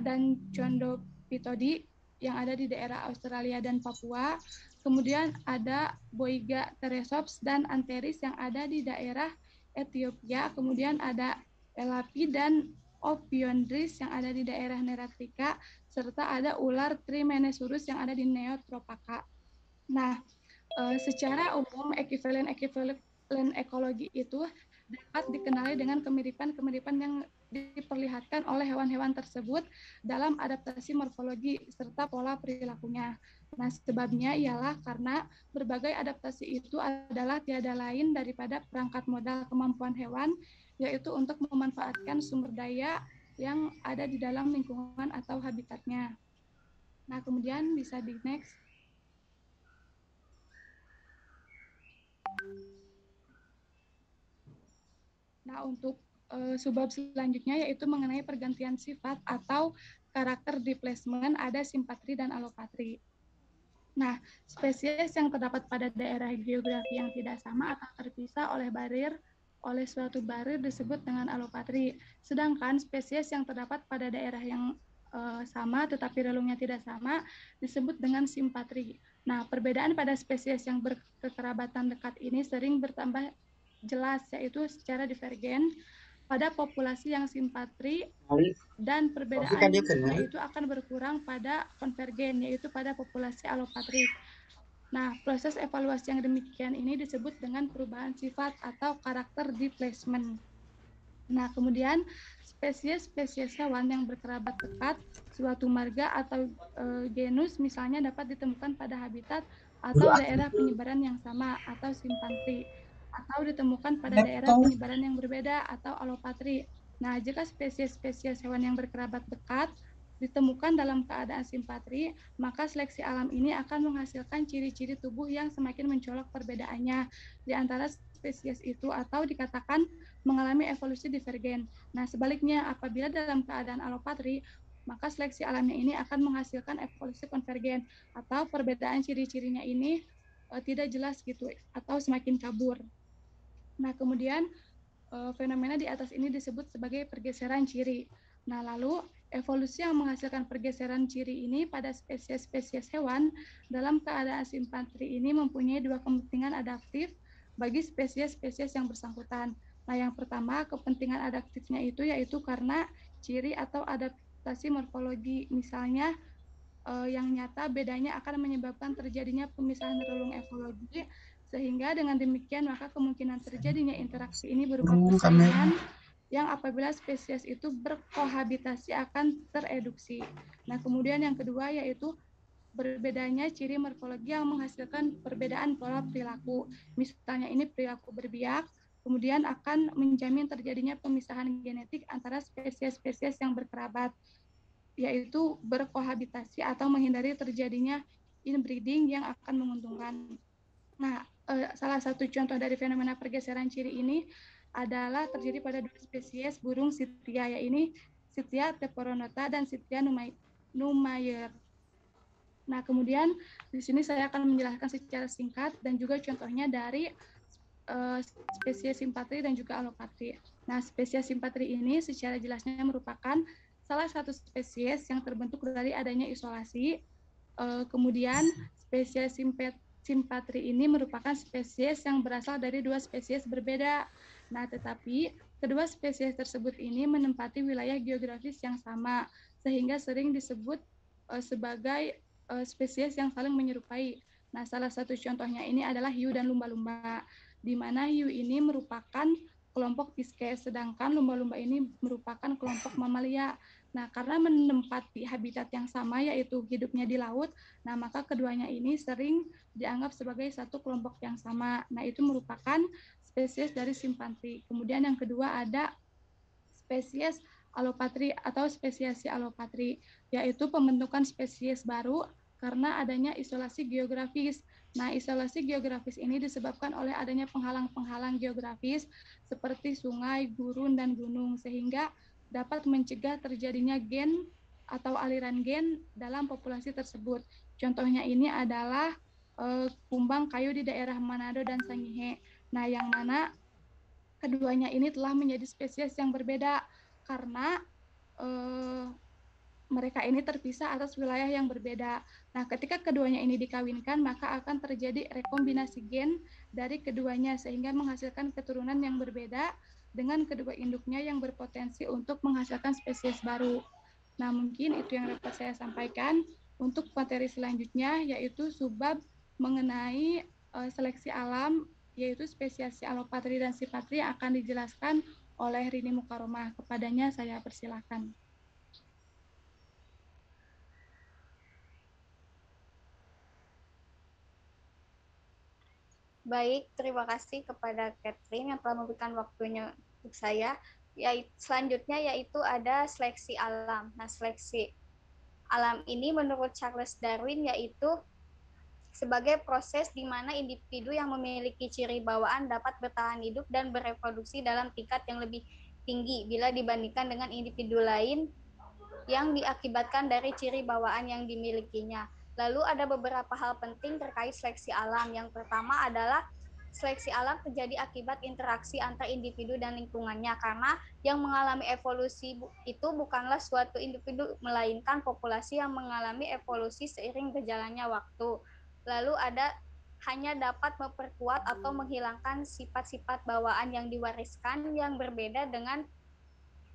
dan Chondrophytodi yang ada di daerah Australia dan Papua. Kemudian ada Boiga theresops dan Antheris yang ada di daerah Ethiopia. Kemudian ada Elapi dan Ophiondris yang ada di daerah Neratika, serta ada ular Trimenesurus yang ada di Neotropaka. Nah, secara umum ekivalen ekologi itu dapat dikenali dengan kemiripan-kemiripan yang diperlihatkan oleh hewan-hewan tersebut dalam adaptasi morfologi serta pola perilakunya. Nah, sebabnya ialah karena berbagai adaptasi itu adalah tiada lain daripada perangkat modal kemampuan hewan, yaitu untuk memanfaatkan sumber daya yang ada di dalam lingkungan atau habitatnya. Nah, kemudian bisa di next. Nah, untuk subbab selanjutnya yaitu mengenai pergantian sifat atau karakter displacement, ada simpatri dan alopatri. Nah, spesies yang terdapat pada daerah geografi yang tidak sama atau terpisah oleh suatu barir disebut dengan alopatri. Sedangkan spesies yang terdapat pada daerah yang sama tetapi relungnya tidak sama disebut dengan simpatri. Nah, perbedaan pada spesies yang berkekerabatan dekat ini sering bertambah jelas, yaitu secara divergen pada populasi yang simpatri, dan perbedaan yaitu akan berkurang pada konvergen, yaitu pada populasi alopatri. Nah, proses evaluasi yang demikian ini disebut dengan perubahan sifat atau karakter displacement. Nah, kemudian spesies-spesies hewan yang berkerabat dekat suatu marga atau genus misalnya dapat ditemukan pada habitat atau daerah penyebaran yang sama atau simpatri, atau ditemukan pada daerah penyebaran yang berbeda atau alopatri. Nah, jika spesies-spesies hewan yang berkerabat dekat ditemukan dalam keadaan simpatri, maka seleksi alam ini akan menghasilkan ciri-ciri tubuh yang semakin mencolok perbedaannya di antara spesies itu, atau dikatakan mengalami evolusi divergen. Nah, sebaliknya apabila dalam keadaan alopatri, maka seleksi alamnya ini akan menghasilkan evolusi konvergen, atau perbedaan ciri-cirinya ini tidak jelas gitu atau semakin kabur. Nah, kemudian fenomena di atas ini disebut sebagai pergeseran ciri. Nah, lalu evolusi yang menghasilkan pergeseran ciri ini pada spesies-spesies hewan dalam keadaan simpatri ini mempunyai dua kepentingan adaptif bagi spesies-spesies yang bersangkutan. Nah, yang pertama, kepentingan adaptifnya itu yaitu karena ciri atau adaptasi morfologi. Misalnya, yang nyata bedanya akan menyebabkan terjadinya pemisahan relung ekologi, sehingga dengan demikian maka kemungkinan terjadinya interaksi ini berupa persaingan yang apabila spesies itu berkohabitasi akan tereduksi. Nah, kemudian yang kedua yaitu berbedanya ciri morfologi yang menghasilkan perbedaan pola perilaku. Misalnya ini perilaku berbiak, kemudian akan menjamin terjadinya pemisahan genetik antara spesies-spesies yang berkerabat, yaitu berkohabitasi atau menghindari terjadinya inbreeding yang akan menguntungkan. Nah, salah satu contoh dari fenomena pergeseran ciri ini adalah terjadi pada dua spesies burung Sittia, yaitu Sittia teporonota dan Sittia numayer. Nah, kemudian di sini saya akan menjelaskan secara singkat dan juga contohnya dari spesies simpatri dan juga alopatri. Nah, spesies simpatri ini secara jelasnya merupakan salah satu spesies yang terbentuk dari adanya isolasi. Kemudian spesies simpatri ini merupakan spesies yang berasal dari dua spesies berbeda. Nah, tetapi kedua spesies tersebut ini menempati wilayah geografis yang sama, sehingga sering disebut sebagai spesies yang saling menyerupai. Nah, salah satu contohnya ini adalah hiu dan lumba-lumba, di mana hiu ini merupakan kelompok Pisces, sedangkan lumba-lumba ini merupakan kelompok mamalia. Nah, karena menempati habitat yang sama, yaitu hidupnya di laut, nah maka keduanya ini sering dianggap sebagai satu kelompok yang sama. Nah, itu merupakan spesies dari simpatri. Kemudian yang kedua ada spesies alopatri atau spesiasi alopatri, yaitu pembentukan spesies baru karena adanya isolasi geografis. Nah, isolasi geografis ini disebabkan oleh adanya penghalang-penghalang geografis seperti sungai, gurun, dan gunung, sehingga dapat mencegah terjadinya gen atau aliran gen dalam populasi tersebut. Contohnya ini adalah kumbang kayu di daerah Manado dan Sangihe. Nah, yang mana keduanya ini telah menjadi spesies yang berbeda karena mereka ini terpisah atas wilayah yang berbeda. Nah, ketika keduanya ini dikawinkan, maka akan terjadi rekombinasi gen dari keduanya sehingga menghasilkan keturunan yang berbeda dengan kedua induknya yang berpotensi untuk menghasilkan spesies baru. Nah, mungkin itu yang dapat saya sampaikan. Untuk materi selanjutnya yaitu subbab mengenai seleksi alam, yaitu spesiasi alopatri dan sipatri yang akan dijelaskan oleh Rini Mukaromah. Kepadanya saya persilakan. Baik, terima kasih kepada Catherine yang telah memberikan waktunya untuk saya. Selanjutnya yaitu ada seleksi alam. Nah, seleksi alam ini menurut Charles Darwin yaitu sebagai proses di mana individu yang memiliki ciri bawaan dapat bertahan hidup dan bereproduksi dalam tingkat yang lebih tinggi bila dibandingkan dengan individu lain yang diakibatkan dari ciri bawaan yang dimilikinya. Lalu ada beberapa hal penting terkait seleksi alam. Yang pertama adalah seleksi alam terjadi akibat interaksi antar individu dan lingkungannya, karena yang mengalami evolusi itu bukanlah suatu individu melainkan populasi yang mengalami evolusi seiring berjalannya waktu. Lalu ada hanya dapat memperkuat atau menghilangkan sifat-sifat bawaan yang diwariskan yang berbeda dengan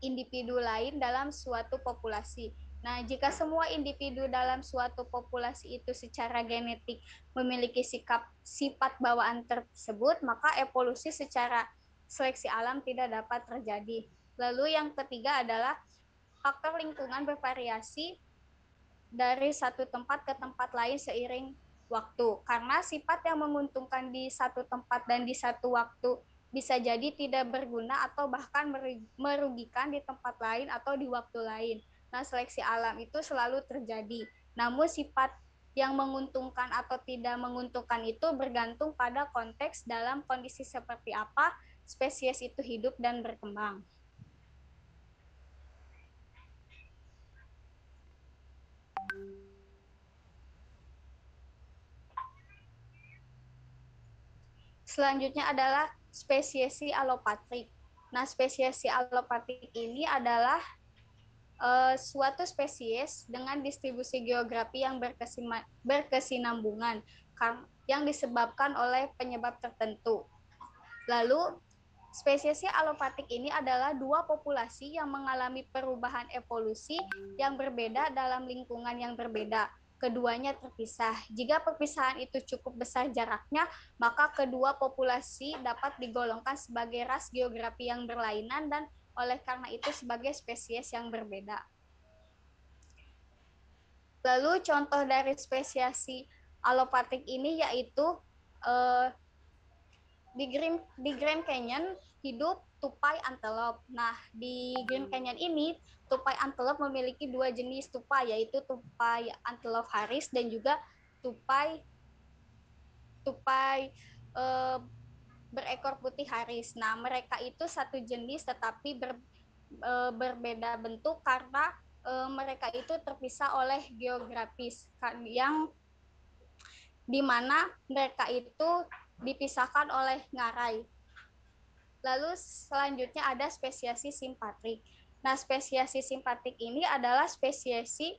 individu lain dalam suatu populasi. Nah, jika semua individu dalam suatu populasi itu secara genetik memiliki sifat bawaan tersebut, maka evolusi secara seleksi alam tidak dapat terjadi. Lalu yang ketiga adalah faktor lingkungan bervariasi dari satu tempat ke tempat lain seiring waktu. Karena sifat yang menguntungkan di satu tempat dan di satu waktu bisa jadi tidak berguna atau bahkan merugikan di tempat lain atau di waktu lain. Nah, seleksi alam itu selalu terjadi. Namun sifat yang menguntungkan atau tidak menguntungkan itu bergantung pada konteks dalam kondisi seperti apa spesies itu hidup dan berkembang. Selanjutnya adalah spesiesi alopatrik. Nah, spesiesi alopatrik ini adalah suatu spesies dengan distribusi geografi yang berkesinambungan yang disebabkan oleh penyebab tertentu. Lalu, spesies alopatik ini adalah dua populasi yang mengalami perubahan evolusi yang berbeda dalam lingkungan yang berbeda. Keduanya terpisah. Jika perpisahan itu cukup besar jaraknya, maka kedua populasi dapat digolongkan sebagai ras geografi yang berlainan dan oleh karena itu sebagai spesies yang berbeda. Lalu contoh dari spesiasi alopatik ini yaitu di Grand Canyon hidup tupai antelope. Nah, di Grand Canyon ini tupai antelope memiliki dua jenis tupai, yaitu tupai antelope Harris dan juga tupai berekor putih Harris. Nah, mereka itu satu jenis tetapi berbeda bentuk karena mereka itu terpisah oleh geografis yang di mana mereka itu dipisahkan oleh ngarai. Lalu selanjutnya ada spesiasi simpatrik. Nah, spesiasi simpatik ini adalah spesiasi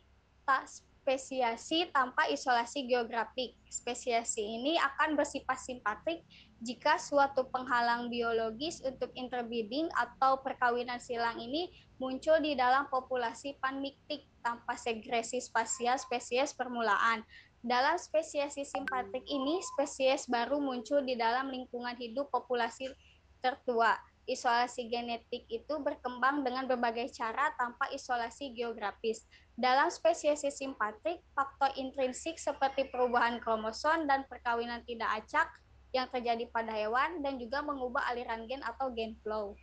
tanpa isolasi geografik. Spesiasi ini akan bersifat simpatik jika suatu penghalang biologis untuk interbreeding atau perkawinan silang ini muncul di dalam populasi panmiktik tanpa segresi spasial spesies permulaan. Dalam spesiasi simpatik ini, spesies baru muncul di dalam lingkungan hidup populasi tertua. Isolasi genetik itu berkembang dengan berbagai cara tanpa isolasi geografis. Dalam spesies simpatrik, faktor intrinsik seperti perubahan kromosom dan perkawinan tidak acak yang terjadi pada hewan dan juga mengubah aliran gen atau gen flow.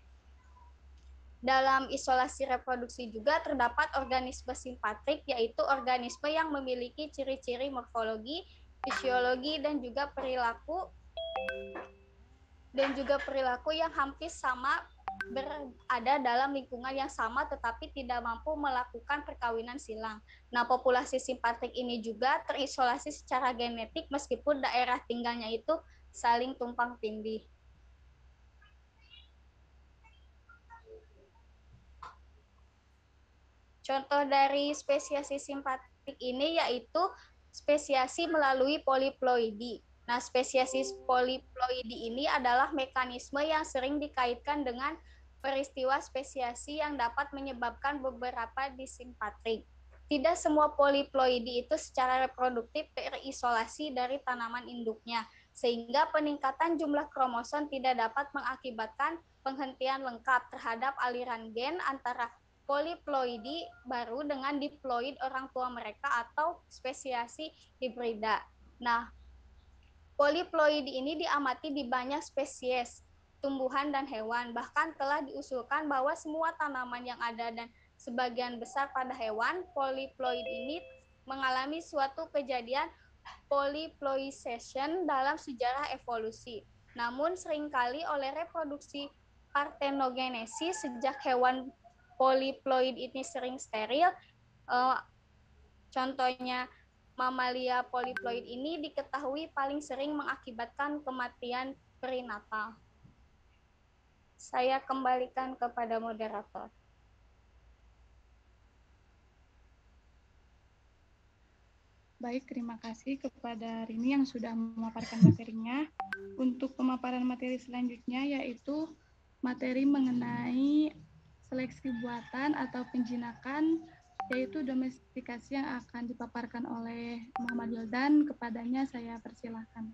Dalam isolasi reproduksi juga terdapat organisme simpatrik, yaitu organisme yang memiliki ciri-ciri morfologi, fisiologi, dan juga perilaku yang hampir sama berada dalam lingkungan yang sama tetapi tidak mampu melakukan perkawinan silang. Nah, populasi simpatik ini juga terisolasi secara genetik meskipun daerah tinggalnya itu saling tumpang tindih. Contoh dari spesiasi simpatik ini yaitu spesiasi melalui poliploidi. Nah, spesiasi poliploidi ini adalah mekanisme yang sering dikaitkan dengan peristiwa spesiasi yang dapat menyebabkan beberapa disimpatrik. Tidak semua poliploidi itu secara reproduktif terisolasi dari tanaman induknya, sehingga peningkatan jumlah kromosom tidak dapat mengakibatkan penghentian lengkap terhadap aliran gen antara poliploidi baru dengan diploid orang tua mereka atau spesiasi hibrida. Nah, poliploidi ini diamati di banyak spesies tumbuhan dan hewan. Bahkan telah diusulkan bahwa semua tanaman yang ada dan sebagian besar pada hewan, poliploid ini mengalami suatu kejadian polyploidization dalam sejarah evolusi. Namun seringkali oleh reproduksi parthenogenesis sejak hewan poliploid ini sering steril, contohnya mamalia poliploid ini diketahui paling sering mengakibatkan kematian perinatal. Saya kembalikan kepada moderator. Baik, terima kasih kepada Rini yang sudah memaparkan materinya. Untuk pemaparan materi selanjutnya yaitu materi mengenai seleksi buatan atau penjinakan, yaitu domestikasi yang akan dipaparkan oleh Muhammad Yildan. Kepadanya saya persilahkan.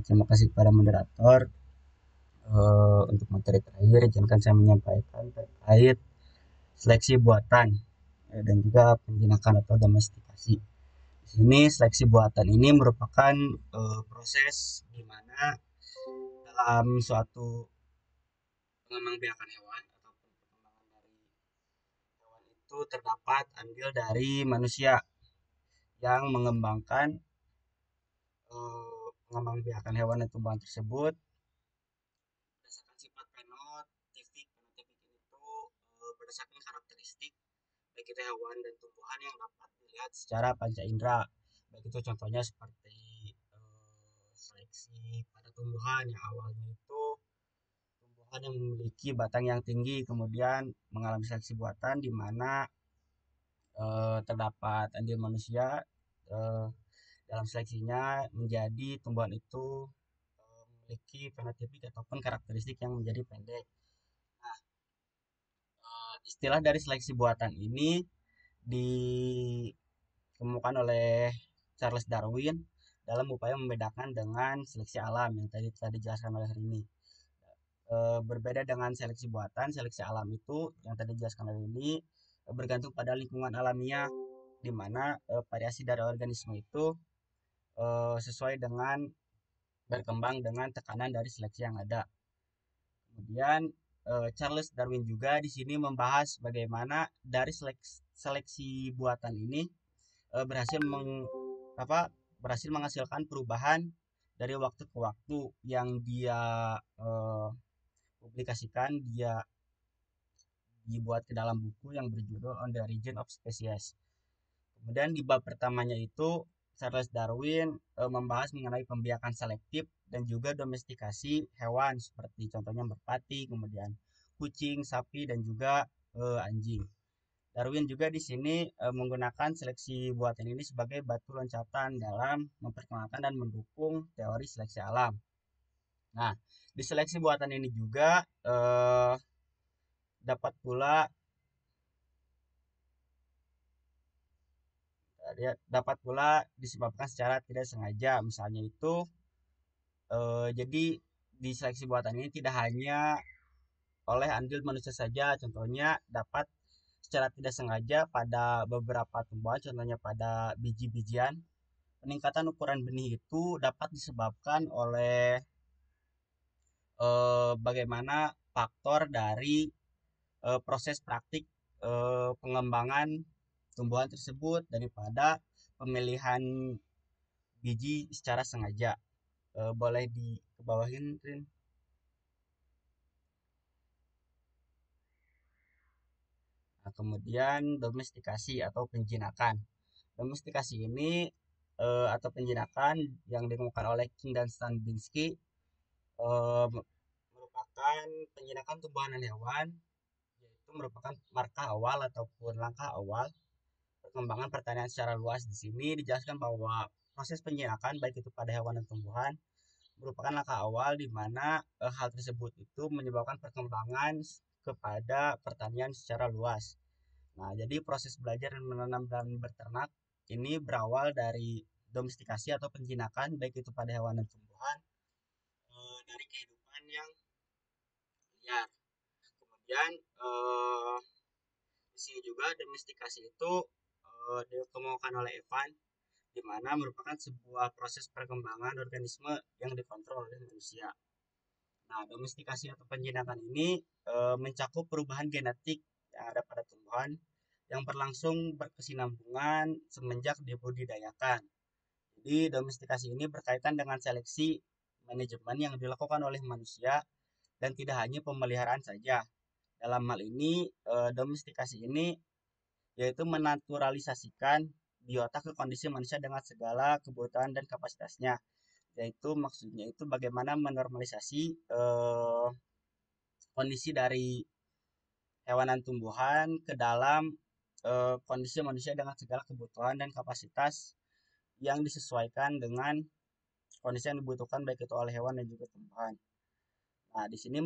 Terima kasih kepada moderator. Untuk materi terakhir, izinkan saya menyampaikan terkait seleksi buatan dan juga penjinakan atau domestikasi. Di sini seleksi buatan ini merupakan proses di mana dalam suatu pengembangbiakan hewan ataupun perkembangan dari hewan itu terdapat andil dari manusia yang mengembangkan pengembangbiakan hewan dan tumbuhan tersebut berdasarkan sifat fenotipik. Fenotipik itu berdasarkan karakteristik baik itu hewan dan tumbuhan yang dapat dilihat secara panca indera. Baik itu contohnya seperti seleksi pada tumbuhan yang awalnya itu tumbuhan yang memiliki batang yang tinggi, kemudian mengalami seleksi buatan di mana terdapat andil manusia dalam seleksinya menjadi tumbuhan itu memiliki fenotipik ataupun karakteristik yang menjadi pendek. Nah, istilah dari seleksi buatan ini ditemukan oleh Charles Darwin dalam upaya membedakan dengan seleksi alam yang tadi telah dijelaskan oleh Rini. Berbeda dengan seleksi alam itu yang tadi dijelaskan oleh Rini bergantung pada lingkungan alamiah, di mana variasi dari organisme itu sesuai dengan berkembang dengan tekanan dari seleksi yang ada. Kemudian Charles Darwin juga di sini membahas bagaimana dari seleksi buatan ini berhasil berhasil menghasilkan perubahan dari waktu ke waktu yang dia publikasikan, dia dibuat ke dalam buku yang berjudul On the Origin of Species. Kemudian di bab pertamanya itu Charles Darwin membahas mengenai pembiakan selektif dan juga domestikasi hewan seperti contohnya merpati, kemudian kucing, sapi dan juga anjing. Darwin juga di sini menggunakan seleksi buatan ini sebagai batu loncatan dalam memperkenalkan dan mendukung teori seleksi alam. Nah, di seleksi buatan ini juga dapat pula disebabkan secara tidak sengaja. Misalnya itu jadi di seleksi buatan ini tidak hanya oleh andil manusia saja, contohnya dapat secara tidak sengaja pada beberapa tumbuhan, contohnya pada biji-bijian, peningkatan ukuran benih itu dapat disebabkan oleh bagaimana faktor dari proses praktik pengembangan tumbuhan tersebut daripada pemilihan biji secara sengaja. Boleh dikebawahin, Rin? Nah, kemudian domestikasi atau penjinakan. Domestikasi ini atau penjinakan yang ditemukan oleh King dan Stambinski merupakan merupakan penjinakan tumbuhan dan hewan, yaitu merupakan markah awal ataupun langkah awal perkembangan pertanian secara luas. Di sini dijelaskan bahwa proses penjinakan baik itu pada hewan dan tumbuhan merupakan langkah awal di mana hal tersebut itu menyebabkan perkembangan kepada pertanian secara luas. Nah, jadi proses belajar dan menanam dan berternak ini berawal dari domestikasi atau penjinakan baik itu pada hewan dan tumbuhan dari kehidupan yang liar. Kemudian di sini juga domestikasi itu dikemukakan oleh Evan, di mana merupakan sebuah proses perkembangan organisme yang dikontrol oleh manusia. Nah, domestikasi atau penjinakan ini mencakup perubahan genetik yang ada pada tumbuhan yang berlangsung berkesinambungan semenjak dibudidayakan. Jadi, domestikasi ini berkaitan dengan seleksi manajemen yang dilakukan oleh manusia dan tidak hanya pemeliharaan saja. Dalam hal ini, domestikasi ini yaitu menaturalisasikan biota ke kondisi manusia dengan segala kebutuhan dan kapasitasnya. Yaitu maksudnya itu bagaimana menormalisasi kondisi dari hewan dan tumbuhan ke dalam kondisi manusia dengan segala kebutuhan dan kapasitas yang disesuaikan dengan kondisi yang dibutuhkan baik itu oleh hewan dan juga tumbuhan. Nah, di sini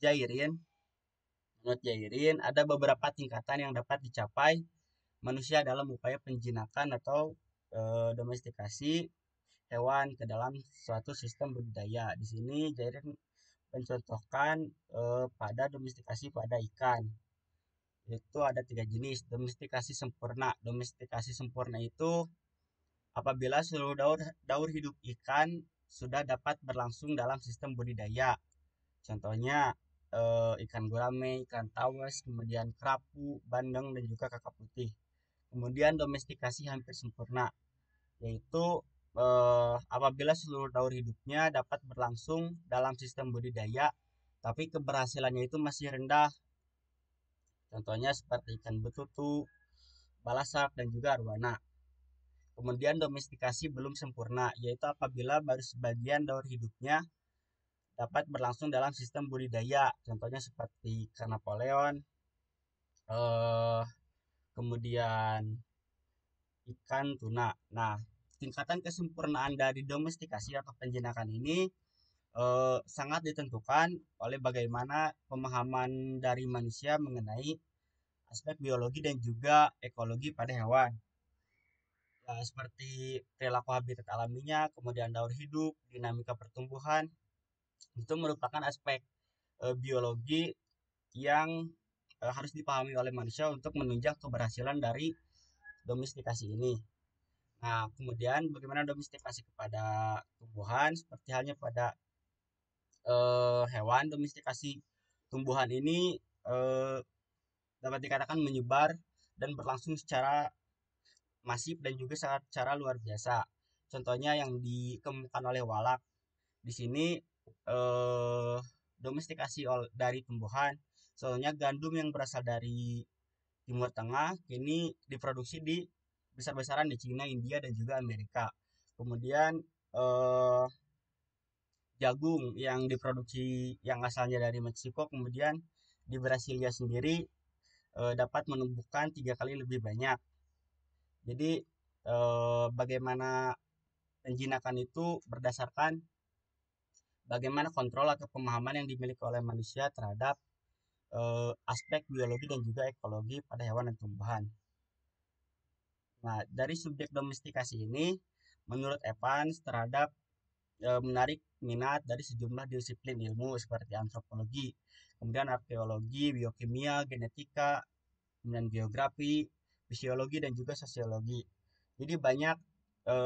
Jairin, menurut Jairin ada beberapa tingkatan yang dapat dicapai manusia dalam upaya penjinakan atau domestikasi hewan ke dalam suatu sistem budidaya. Di sini Jairin mencontohkan pada domestikasi pada ikan. Itu ada 3 jenis. Domestikasi sempurna. Domestikasi sempurna itu apabila seluruh daur hidup ikan sudah dapat berlangsung dalam sistem budidaya. Contohnya ikan gurame, ikan tawes, kemudian kerapu, bandeng, dan juga kakap putih. Kemudian domestikasi hampir sempurna, yaitu apabila seluruh daur hidupnya dapat berlangsung dalam sistem budidaya, tapi keberhasilannya itu masih rendah. Contohnya seperti ikan betutu, balasak, dan juga arwana. Kemudian domestikasi belum sempurna, yaitu apabila baru sebagian daur hidupnya dapat berlangsung dalam sistem budidaya. Contohnya seperti ikan Napoleon, kemudian ikan tuna. Nah, tingkatan kesempurnaan dari domestikasi atau penjinakan ini sangat ditentukan oleh bagaimana pemahaman dari manusia mengenai aspek biologi dan juga ekologi pada hewan. Ya, seperti perilaku habitat alaminya, kemudian daur hidup, dinamika pertumbuhan, itu merupakan aspek biologi yang harus dipahami oleh manusia untuk menunjang keberhasilan dari domestikasi ini. Nah, kemudian bagaimana domestikasi kepada tumbuhan, seperti halnya pada hewan, domestikasi tumbuhan ini dapat dikatakan menyebar dan berlangsung secara masif dan juga secara luar biasa. Contohnya yang dikemukakan oleh Wallach. Di sini domestikasi dari tumbuhan, soalnya gandum yang berasal dari Timur Tengah kini diproduksi di besar-besaran di Cina, India, dan juga Amerika. Kemudian jagung yang diproduksi yang asalnya dari Meksiko, kemudian di Brasilia sendiri dapat menumbuhkan 3 kali lebih banyak. Jadi bagaimana penjinakan itu berdasarkan bagaimana kontrol atau pemahaman yang dimiliki oleh manusia terhadap aspek biologi dan juga ekologi pada hewan dan tumbuhan. Nah, dari subjek domestikasi ini, menurut Evans terhadap menarik minat dari sejumlah disiplin ilmu seperti antropologi, kemudian arkeologi, biokimia, genetika, kemudian geografi, fisiologi, dan juga sosiologi. Jadi banyak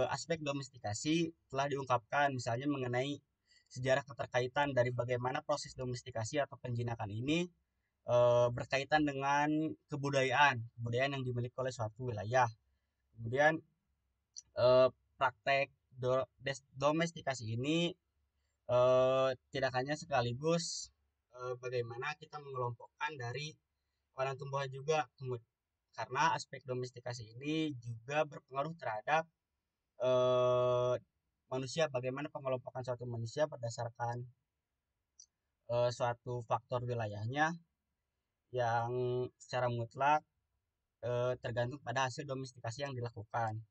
aspek domestikasi telah diungkapkan, misalnya mengenai sejarah keterkaitan dari bagaimana proses domestikasi atau penjinakan ini berkaitan dengan kebudayaan yang dimiliki oleh suatu wilayah. Kemudian praktek domestikasi ini tidak hanya sekaligus bagaimana kita mengelompokkan dari hewan dan tumbuhan juga, karena aspek domestikasi ini juga berpengaruh terhadap manusia, bagaimana pengelompokan suatu manusia berdasarkan suatu faktor wilayahnya yang secara mutlak tergantung pada hasil domestikasi yang dilakukan.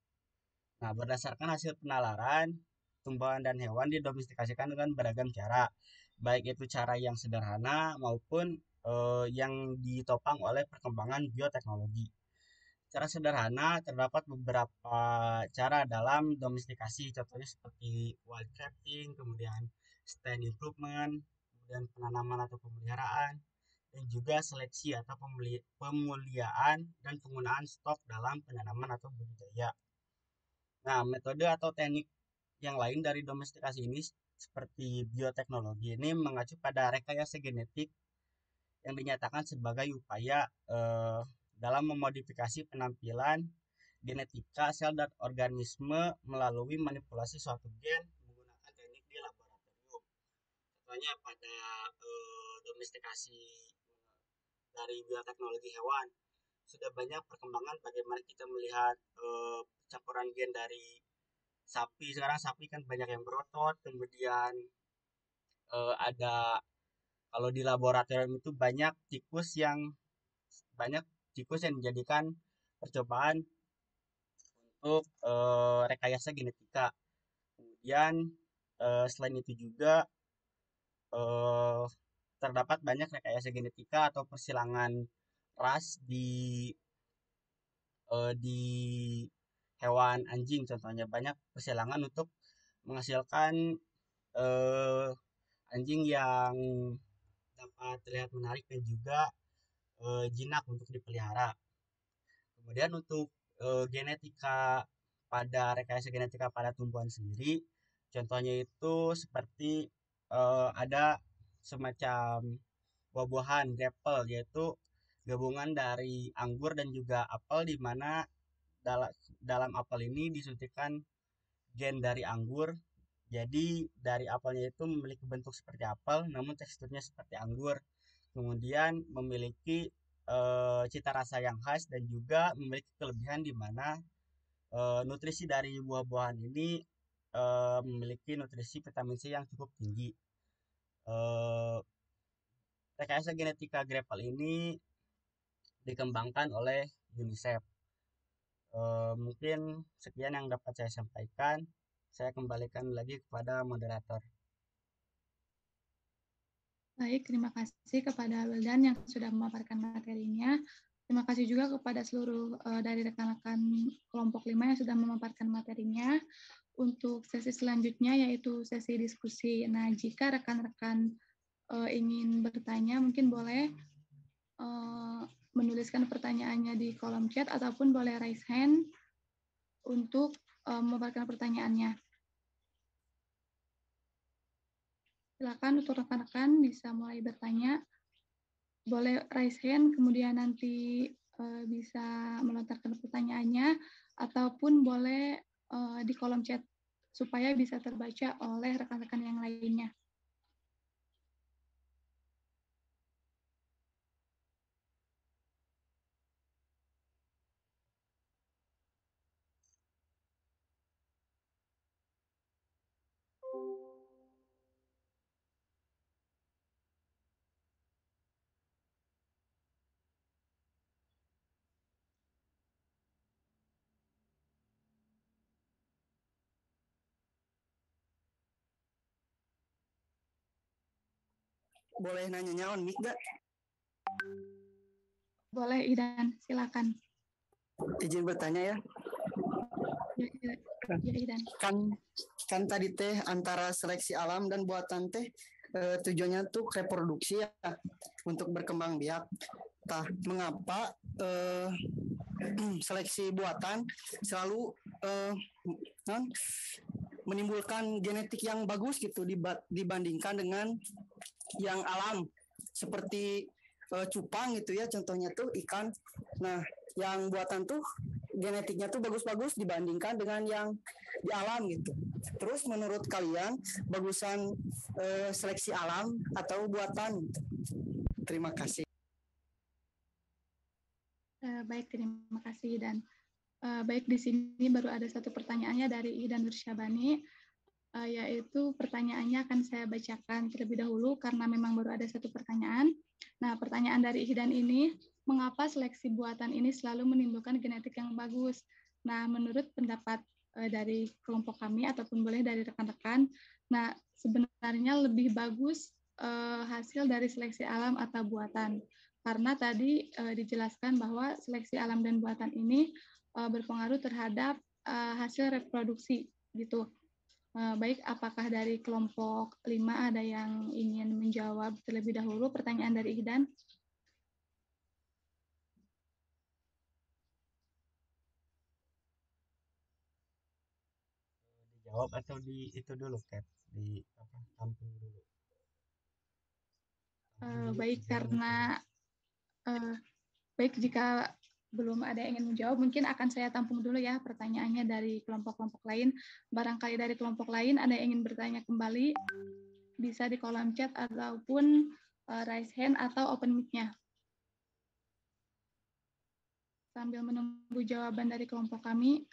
Nah, berdasarkan hasil penalaran, tumbuhan dan hewan didomestikasikan dengan beragam cara, baik itu cara yang sederhana maupun yang ditopang oleh perkembangan bioteknologi. Secara sederhana, terdapat beberapa cara dalam domestikasi, contohnya seperti wildcrafting, kemudian stand improvement, kemudian penanaman atau pemeliharaan, dan juga seleksi atau pemuliaan dan penggunaan stok dalam penanaman atau budidaya. Nah, metode atau teknik yang lain dari domestikasi ini seperti bioteknologi ini mengacu pada rekayasa genetik yang dinyatakan sebagai upaya dalam memodifikasi penampilan genetika sel dan organisme melalui manipulasi suatu gen menggunakan teknik di laboratorium. Contohnya pada domestikasi dari bioteknologi hewan sudah banyak perkembangan bagaimana kita melihat campuran gen dari sapi. Sekarang sapi kan banyak yang berotot, kemudian ada kalau di laboratorium itu banyak tikus yang dijadikan percobaan untuk rekayasa genetika. Kemudian selain itu juga eh, terdapat banyak rekayasa genetika atau persilangan ras di hewan anjing, contohnya banyak persilangan untuk menghasilkan eh, anjing yang dapat terlihat menarik dan juga jinak untuk dipelihara. Kemudian untuk genetika rekayasa genetika pada tumbuhan sendiri, contohnya itu seperti ada semacam buah-buahan grapple, yaitu gabungan dari anggur dan juga apel, di mana dalam dalam apel ini disuntikan gen dari anggur. Jadi dari apelnya itu memiliki bentuk seperti apel, namun teksturnya seperti anggur. Kemudian memiliki cita rasa yang khas dan juga memiliki kelebihan di mana nutrisi dari buah-buahan ini memiliki nutrisi vitamin C yang cukup tinggi. Eh, Rekayasa genetika grapple ini dikembangkan oleh UNICEF. Mungkin sekian yang dapat saya sampaikan. Saya kembalikan lagi kepada moderator. Baik, terima kasih kepada Wildan yang sudah memaparkan materinya. Terima kasih juga kepada seluruh dari rekan-rekan kelompok 5 yang sudah memaparkan materinya. Untuk sesi selanjutnya yaitu sesi diskusi. Nah, jika rekan-rekan ingin bertanya, mungkin boleh menuliskan pertanyaannya di kolom chat ataupun boleh raise hand untuk memaparkan pertanyaannya. Silakan untuk rekan-rekan bisa mulai bertanya. Boleh raise hand, kemudian nanti bisa melontarkan pertanyaannya, ataupun boleh di kolom chat supaya bisa terbaca oleh rekan-rekan yang lainnya. Boleh nanya on mic gak? Boleh, Idan, silakan. Izin bertanya ya. Ya, Idan. Kan tadi teh antara seleksi alam dan buatan teh tujuannya tuh reproduksi ya, untuk berkembang biak. Tah, mengapa seleksi buatan selalu menimbulkan genetik yang bagus gitu dibandingkan dengan yang alam, seperti cupang gitu ya, contohnya tuh ikan. Nah, yang buatan tuh genetiknya tuh bagus-bagus dibandingkan dengan yang di alam gitu. Terus menurut kalian bagusan seleksi alam atau buatan? Terima kasih. Baik, terima kasih, dan baik, di sini baru ada satu pertanyaannya dari Idan Nursyabani. yaitu pertanyaannya akan saya bacakan terlebih dahulu karena memang baru ada satu pertanyaan. Nah, pertanyaan dari Ihdan ini, mengapa seleksi buatan ini selalu menimbulkan genetik yang bagus? Nah, menurut pendapat dari kelompok kami ataupun boleh dari rekan-rekan, nah sebenarnya lebih bagus hasil dari seleksi alam atau buatan. Karena tadi dijelaskan bahwa seleksi alam dan buatan ini berpengaruh terhadap hasil reproduksi gitu. Baik, apakah dari kelompok 5 ada yang ingin menjawab terlebih dahulu pertanyaan dari Ihdan? Dijawab atau di itu dulu, Kat? Di apa? Tampung dulu. Baik, karena baik jika belum ada yang ingin menjawab, mungkin akan saya tampung dulu ya pertanyaannya dari kelompok-kelompok lain. Barangkali dari kelompok lain ada yang ingin bertanya kembali, bisa di kolom chat ataupun raise hand atau open mic-nya. Sambil menunggu jawaban dari kelompok kami,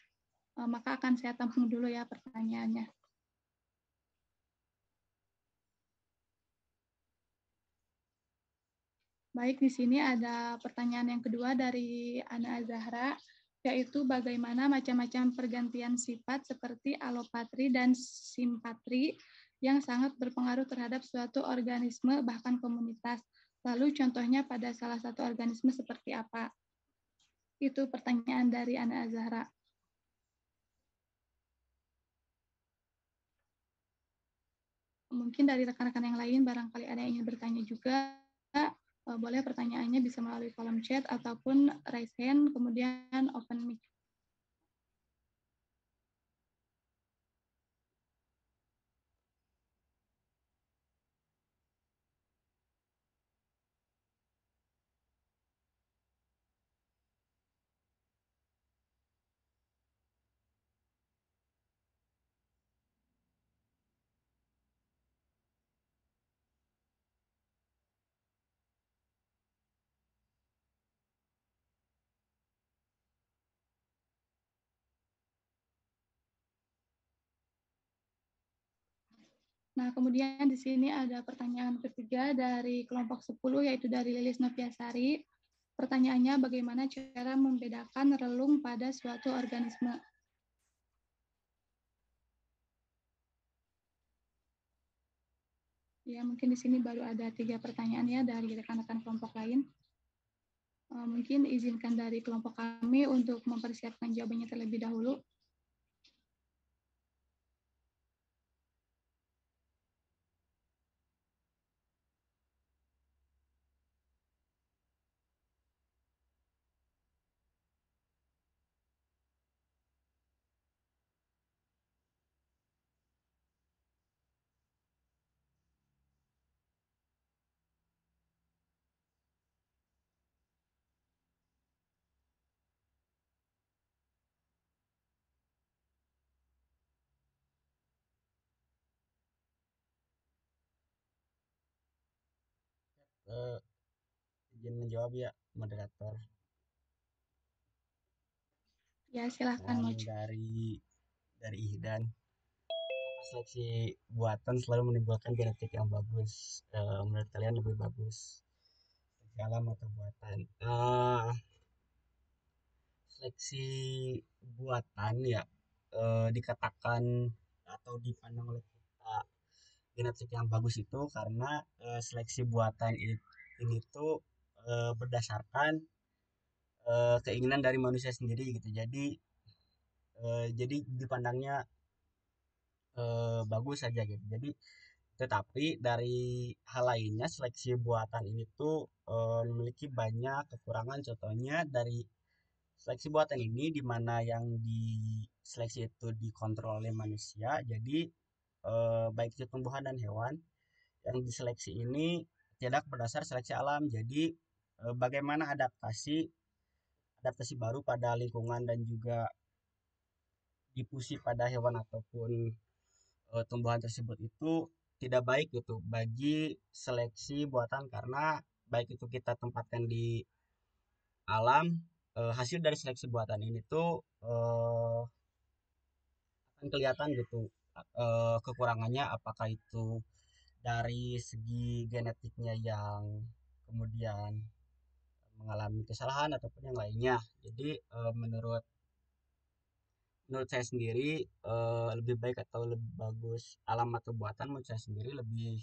maka akan saya tampung dulu ya pertanyaannya. Baik, di sini ada pertanyaan yang kedua dari Ana Azahra, yaitu bagaimana macam-macam pergantian sifat seperti alopatri dan simpatri yang sangat berpengaruh terhadap suatu organisme bahkan komunitas. Lalu contohnya pada salah satu organisme seperti apa? Itu pertanyaan dari Ana Azahra. Mungkin dari rekan-rekan yang lain barangkali ada yang ingin bertanya juga. Boleh pertanyaannya bisa melalui kolom chat ataupun raise hand, kemudian open mic. Nah, kemudian di sini ada pertanyaan ketiga dari kelompok 10, yaitu dari Lilis Noviasari. Pertanyaannya, bagaimana cara membedakan relung pada suatu organisme? Ya, mungkin di sini baru ada 3 pertanyaan ya dari rekan-rekan kelompok lain. Mungkin izinkan dari kelompok kami untuk mempersiapkan jawabannya terlebih dahulu. Izin menjawab ya, moderator. Ya, silahkan Moj. Dari Ihdan, seleksi buatan selalu menimbulkan genetik yang bagus. Menurut kalian lebih bagus seleksi alam atau buatan? Seleksi buatan ya dikatakan atau dipandang oleh kita genetik yang bagus itu karena seleksi buatan ini tuh berdasarkan keinginan dari manusia sendiri gitu. Jadi dipandangnya bagus saja gitu. Jadi tetapi dari hal lainnya seleksi buatan ini tuh memiliki banyak kekurangan. Contohnya dari seleksi buatan ini di mana yang di seleksi itu dikontrol oleh manusia. Jadi baik itu tumbuhan dan hewan yang diseleksi ini tidak berdasar seleksi alam. Jadi bagaimana adaptasi baru pada lingkungan dan juga difusi pada hewan ataupun tumbuhan tersebut itu tidak baik gitu bagi seleksi buatan karena baik itu kita tempatkan di alam, hasil dari seleksi buatan ini tuh akan kelihatan gitu kekurangannya apakah itu dari segi genetiknya yang kemudian mengalami kesalahan ataupun yang lainnya. Jadi menurut saya sendiri lebih baik atau lebih bagus alam atau buatan, menurut saya sendiri lebih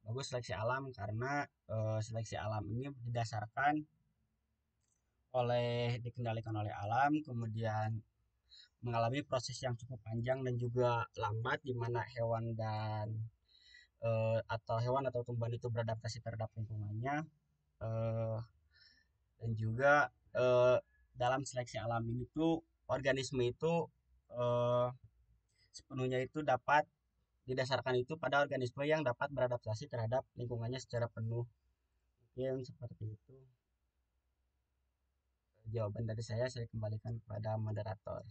bagus seleksi alam karena seleksi alam ini didasarkan dikendalikan oleh alam, kemudian mengalami proses yang cukup panjang dan juga lambat di mana hewan atau tumbuhan itu beradaptasi terhadap lingkungannya, eh, dan juga dalam seleksi alam ini tuh organisme itu eh, sepenuhnya itu dapat didasarkan itu pada organisme yang dapat beradaptasi terhadap lingkungannya secara penuh. Mungkin seperti itu jawaban dari saya kembalikan kepada moderator.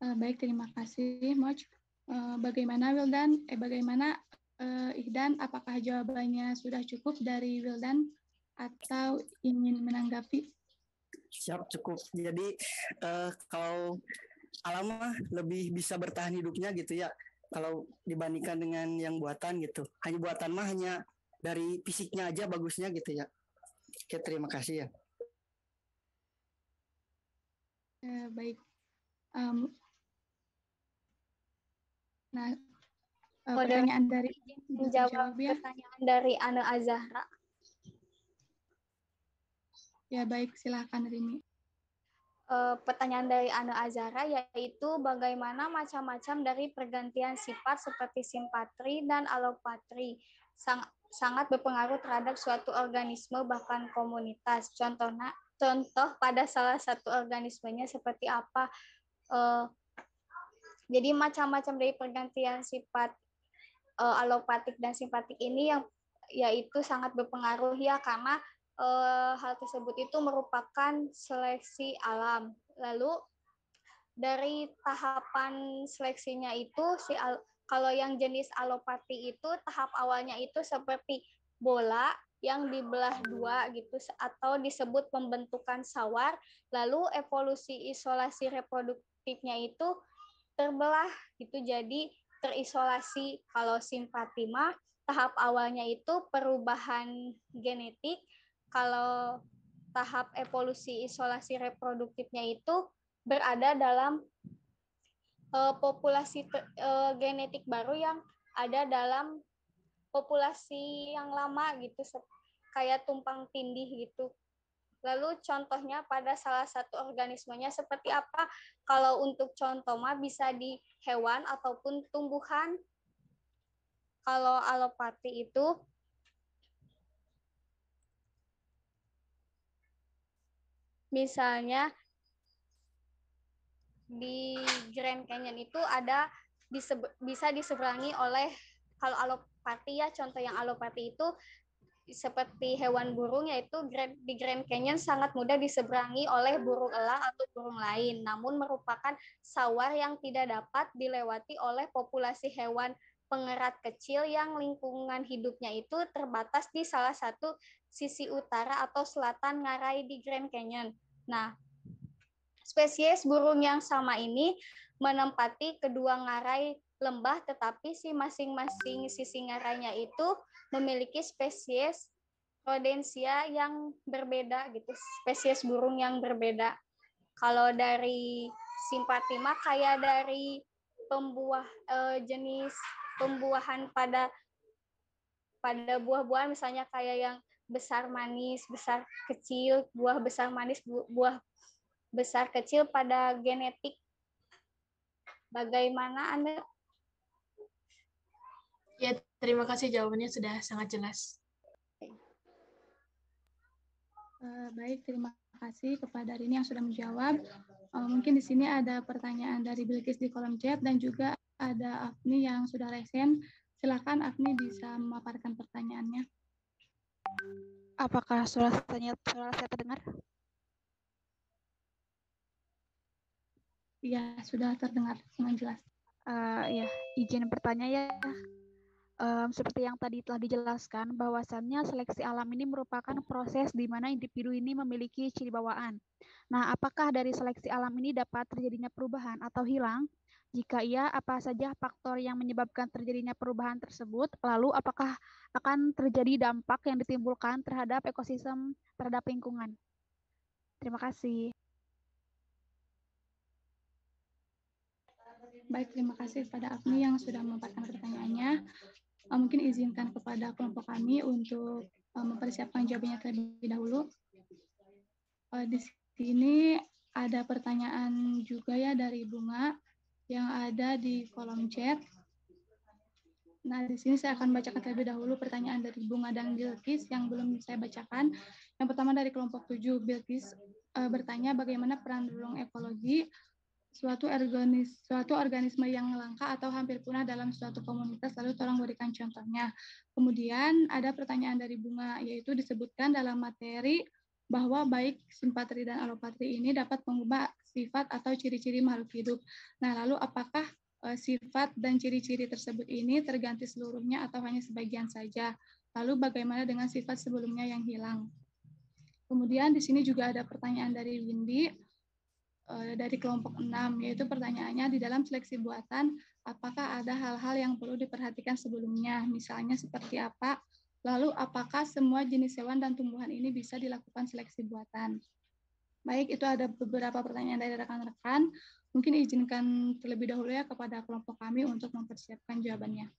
Baik, terima kasih, Moj. Bagaimana Ihdan? Apakah jawabannya sudah cukup dari Wildan atau ingin menanggapi? Siap, cukup. Jadi kalau alam mah lebih bisa bertahan hidupnya gitu ya. Kalau dibandingkan dengan yang buatan gitu. Hanya buatan mah hanya dari fisiknya aja bagusnya gitu ya. Oke, terima kasih ya. Baik. Nah, pertanyaan dari menjawab ya. Pertanyaan dari Ana Azahra. Ya, baik, silakan Rini. Pertanyaan dari Ana Azahra yaitu bagaimana macam-macam dari pergantian sifat seperti simpatri dan alopatri sangat berpengaruh terhadap suatu organisme bahkan komunitas. Contoh pada salah satu organismenya seperti apa? Jadi macam-macam dari pergantian sifat alopatik dan simpatik ini yang yaitu sangat berpengaruh ya karena hal tersebut itu merupakan seleksi alam. Lalu dari tahapan seleksinya itu kalau yang jenis alopati itu tahap awalnya itu seperti bola yang dibelah dua gitu atau disebut pembentukan sawar, lalu evolusi isolasi reproduktifnya itu terbelah gitu jadi terisolasi. Kalau simpati mah tahap awalnya itu perubahan genetik, kalau tahap evolusi isolasi reproduktifnya itu berada dalam populasi genetik baru yang ada dalam populasi yang lama gitu, kayak tumpang tindih gitu. Lalu contohnya pada salah satu organismenya seperti apa? Kalau untuk contoh mah bisa di hewan ataupun tumbuhan. Kalau alopati itu misalnya di Grand Canyon itu ada bisa diseberangi oleh, kalau alopati ya, contoh yang alopati itu seperti hewan burung, yaitu di Grand Canyon sangat mudah diseberangi oleh burung elang atau burung lain, namun merupakan sawar yang tidak dapat dilewati oleh populasi hewan pengerat kecil yang lingkungan hidupnya itu terbatas di salah satu sisi utara atau selatan ngarai di Grand Canyon. Nah, spesies burung yang sama ini menempati kedua ngarai lembah, tetapi masing-masing sisi ngarainya itu memiliki spesies rodensia yang berbeda gitu, spesies burung yang berbeda. Kalau dari simpatima kayak dari jenis pembuahan pada buah-buahan, misalnya kayak yang besar manis, besar kecil, buah besar manis, buah besar kecil pada genetik. Bagaimana Anda? Ya, terima kasih jawabannya sudah sangat jelas. Baik, terima kasih kepada Rini yang sudah menjawab. Mungkin di sini ada pertanyaan dari Bilkis di kolom chat dan juga ada Afni yang sudah resen. Silakan Afni bisa memaparkan pertanyaannya. Apakah suara saya terdengar? Iya, sudah terdengar dengan jelas. Ya, izin bertanya ya. Seperti yang tadi telah dijelaskan, bahwasannya seleksi alam ini merupakan proses di mana individu ini memiliki ciri bawaan. Nah, apakah dari seleksi alam ini dapat terjadinya perubahan atau hilang? Jika iya, apa saja faktor yang menyebabkan terjadinya perubahan tersebut? Lalu, apakah akan terjadi dampak yang ditimbulkan terhadap ekosistem, terhadap lingkungan? Terima kasih. Baik, terima kasih kepada Agni yang sudah memaparkan pertanyaannya. Mungkin izinkan kepada kelompok kami untuk mempersiapkan jawabannya terlebih dahulu. Di sini ada pertanyaan juga ya dari Bunga yang ada di kolom chat. Nah, di sini saya akan bacakan terlebih dahulu pertanyaan dari Bunga dan Bilkis yang belum saya bacakan. Yang pertama dari kelompok 7, Bilkis bertanya bagaimana peran burung ekologi suatu organisme yang langka atau hampir punah dalam suatu komunitas, lalu tolong berikan contohnya. Kemudian ada pertanyaan dari Bunga, yaitu disebutkan dalam materi bahwa baik simpatri dan alopatri ini dapat mengubah sifat atau ciri-ciri makhluk hidup. Nah, lalu apakah sifat dan ciri-ciri tersebut ini terganti seluruhnya atau hanya sebagian saja? Lalu bagaimana dengan sifat sebelumnya yang hilang? Kemudian di sini juga ada pertanyaan dari Windy, dari kelompok 6, yaitu pertanyaannya di dalam seleksi buatan, apakah ada hal-hal yang perlu diperhatikan sebelumnya, misalnya seperti apa, lalu apakah semua jenis hewan dan tumbuhan ini bisa dilakukan seleksi buatan. Baik, itu ada beberapa pertanyaan dari rekan-rekan. Mungkin izinkan terlebih dahulu ya kepada kelompok kami untuk mempersiapkan jawabannya.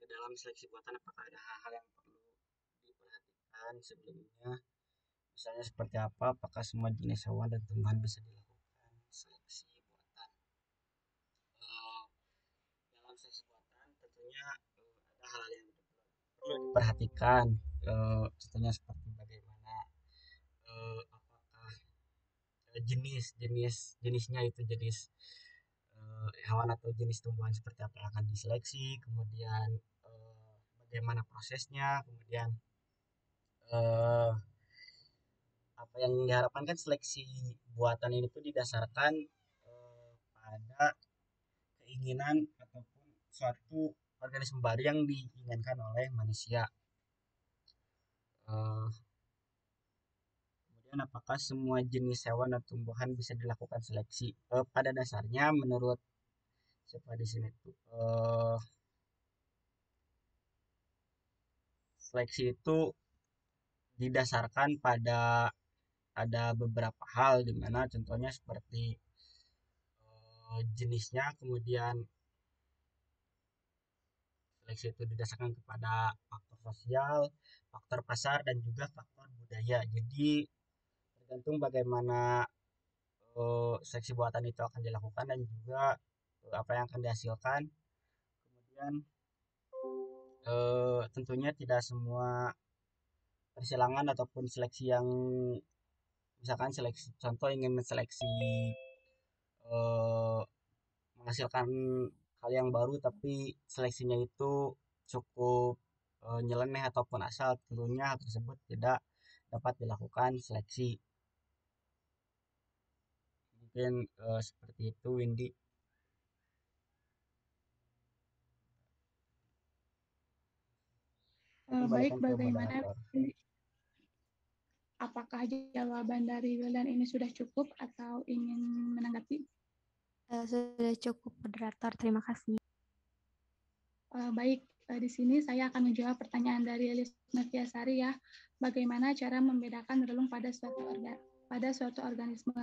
Di dalam seleksi buatan apakah ada hal-hal yang perlu diperhatikan sebelumnya? Misalnya seperti apa? Apakah semua jenis hewan dan tumbuhan bisa dilakukan seleksi buatan? Dalam seleksi buatan tentunya ada hal-hal yang perlu diperhatikan. Contohnya seperti bagaimana apakah jenisnya itu jenis hewan atau jenis tumbuhan seperti apa yang akan diseleksi, kemudian bagaimana prosesnya, kemudian eh, apa yang diharapkan kan seleksi buatan ini tuh didasarkan pada keinginan ataupun suatu organisme baru yang diinginkan oleh manusia. Eh, Kemudian apakah semua jenis hewan dan tumbuhan bisa dilakukan seleksi? Pada dasarnya menurut siapa di sini tuh seleksi itu didasarkan pada ada beberapa hal di mana contohnya seperti jenisnya, kemudian seleksi itu didasarkan kepada faktor sosial, faktor pasar dan juga faktor budaya. Jadi tergantung bagaimana seleksi buatan itu akan dilakukan dan juga apa yang akan dihasilkan. Kemudian tentunya tidak semua persilangan ataupun seleksi yang misalkan seleksi contoh ingin menseleksi eh, menghasilkan hal yang baru tapi seleksinya itu cukup nyeleneh ataupun asal, tentunya hal tersebut tidak dapat dilakukan seleksi. Mungkin seperti itu, Windy. Baik, bagaimana Apakah jawaban dari Wildan ini sudah cukup atau ingin menanggapi? Sudah cukup, moderator. Terima kasih. Baik, di sini saya akan menjawab pertanyaan dari Elis Noviasari ya. Bagaimana cara membedakan relung pada suatu organisme?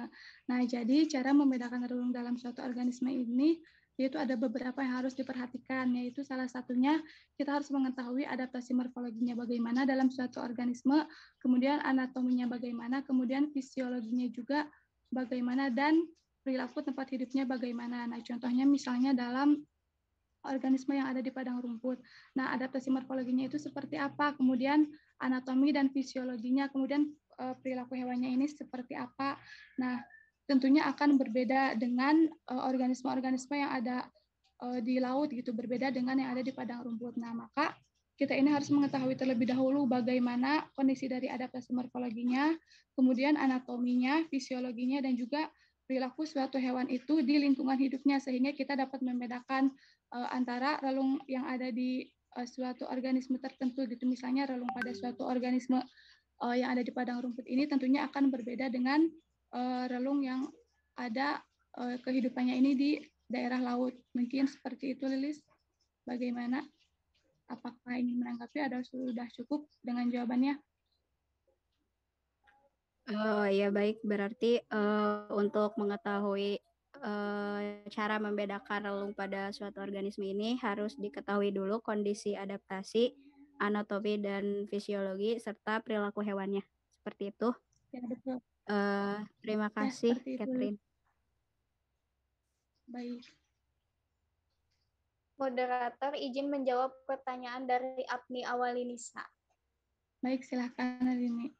Nah, jadi cara membedakan relung dalam suatu organisme ini yaitu ada beberapa yang harus diperhatikan, yaitu salah satunya kita harus mengetahui adaptasi morfologinya bagaimana dalam suatu organisme, kemudian anatominya bagaimana, kemudian fisiologinya juga bagaimana, dan perilaku tempat hidupnya bagaimana. Nah, contohnya misalnya dalam organisme yang ada di padang rumput. Nah, adaptasi morfologinya itu seperti apa, kemudian anatomi dan fisiologinya, kemudian perilaku hewannya ini seperti apa. Nah, tentunya akan berbeda dengan organisme-organisme yang ada di laut gitu, berbeda dengan yang ada di padang rumput. Nah, maka kita ini harus mengetahui terlebih dahulu bagaimana kondisi dari adaptasi morfologinya, kemudian anatominya, fisiologinya, dan juga perilaku suatu hewan itu di lingkungan hidupnya, sehingga kita dapat membedakan antara relung yang ada di suatu organisme tertentu gitu, misalnya relung pada suatu organisme yang ada di padang rumput ini tentunya akan berbeda dengan relung yang ada kehidupannya ini di daerah laut. Mungkin seperti itu, Lilis. Bagaimana? Apakah ingin menanggapi atau sudah cukup dengan jawabannya? Oh ya, baik, berarti untuk mengetahui cara membedakan relung pada suatu organisme ini harus diketahui dulu kondisi adaptasi, anatomi dan fisiologi serta perilaku hewannya. Seperti itu. Ya, betul. Terima Ya, kasih, seperti itu. Catherine. Baik. Moderator izin menjawab pertanyaan dari Apni Awalinisa. Baik, silahkan Alini.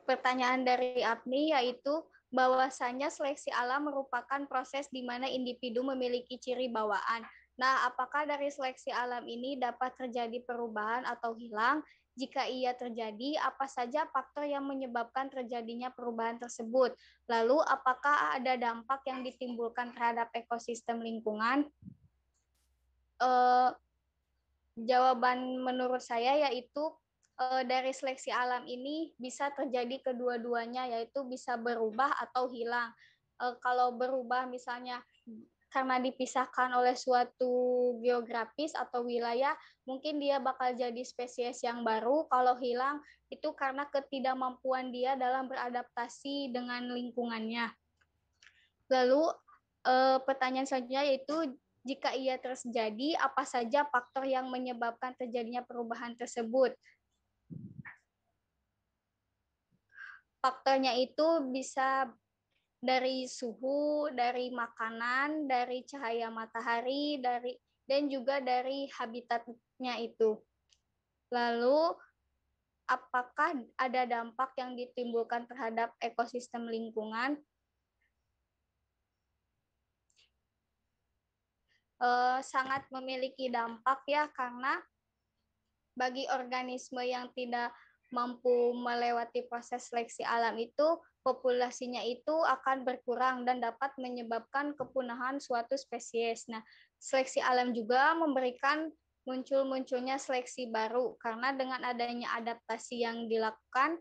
Pertanyaan dari Apni yaitu bahwasanya seleksi alam merupakan proses di mana individu memiliki ciri bawaan. Nah, apakah dari seleksi alam ini dapat terjadi perubahan atau hilang? Jika iya terjadi, apa saja faktor yang menyebabkan terjadinya perubahan tersebut? Lalu, apakah ada dampak yang ditimbulkan terhadap ekosistem lingkungan? Jawaban menurut saya yaitu dari seleksi alam ini bisa terjadi kedua-duanya, yaitu bisa berubah atau hilang. Kalau berubah misalnya karena dipisahkan oleh suatu geografis atau wilayah, mungkin dia bakal jadi spesies yang baru. Kalau hilang, itu karena ketidakmampuan dia dalam beradaptasi dengan lingkungannya. Lalu pertanyaan selanjutnya yaitu jika ia terjadi, apa saja faktor yang menyebabkan terjadinya perubahan tersebut? Faktornya itu bisa dari suhu, dari makanan, dari cahaya matahari, dan juga dari habitatnya itu. Lalu, apakah ada dampak yang ditimbulkan terhadap ekosistem lingkungan? Sangat memiliki dampak ya, karena bagi organisme yang tidak mampu melewati proses seleksi alam itu, populasinya itu akan berkurang dan dapat menyebabkan kepunahan suatu spesies. Nah, seleksi alam juga memberikan munculnya seleksi baru, karena dengan adanya adaptasi yang dilakukan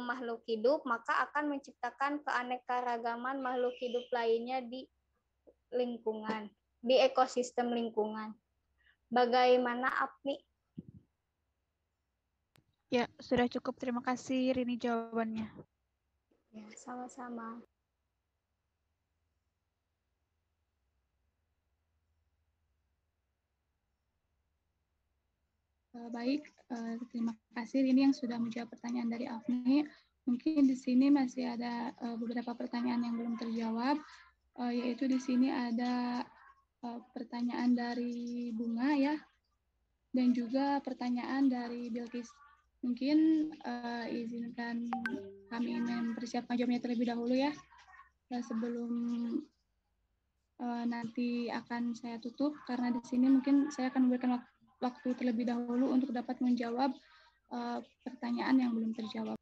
makhluk hidup, maka akan menciptakan keanekaragaman makhluk hidup lainnya di lingkungan, di ekosistem lingkungan. Bagaimana, Apni? Ya, sudah cukup. Terima kasih Rini jawabannya. Ya, sama-sama. Baik, terima kasih Rini yang sudah menjawab pertanyaan dari Afni. Mungkin di sini masih ada beberapa pertanyaan yang belum terjawab, yaitu di sini ada pertanyaan dari Bunga ya, dan juga pertanyaan dari Bilkis. Mungkin izinkan kami mempersiapkan jawabnya terlebih dahulu ya, sebelum nanti akan saya tutup, karena di sini mungkin saya akan memberikan waktu terlebih dahulu untuk dapat menjawab pertanyaan yang belum terjawab.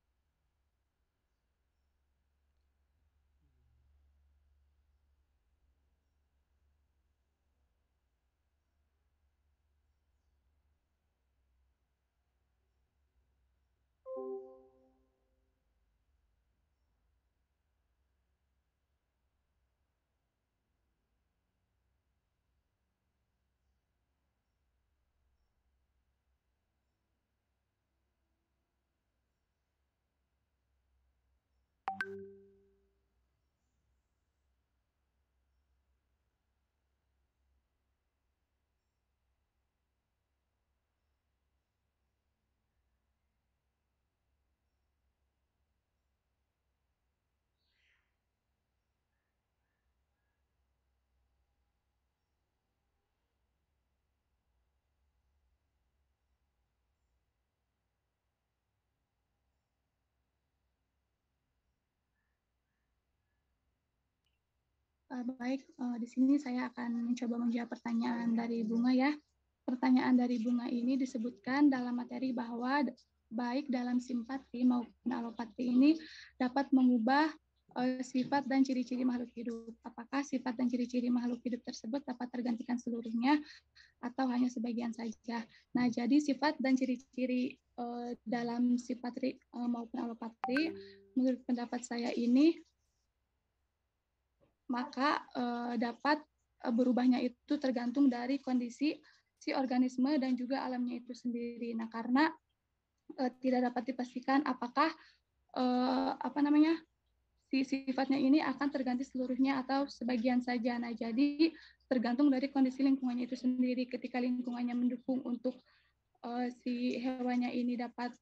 Baik, di sini saya akan mencoba menjawab pertanyaan dari Bunga ya. Pertanyaan dari Bunga ini disebutkan dalam materi bahwa baik dalam simpati maupun alopatri ini dapat mengubah sifat dan ciri-ciri makhluk hidup. Apakah sifat dan ciri-ciri makhluk hidup tersebut dapat tergantikan seluruhnya atau hanya sebagian saja? Nah, jadi sifat dan ciri-ciri dalam simpatri maupun alopatri, menurut pendapat saya ini maka dapat berubahnya itu tergantung dari kondisi si organisme dan juga alamnya itu sendiri. Nah, karena tidak dapat dipastikan apakah si sifatnya ini akan terganti seluruhnya atau sebagian saja. Nah, jadi tergantung dari kondisi lingkungannya itu sendiri. Ketika lingkungannya mendukung untuk si hewannya ini dapat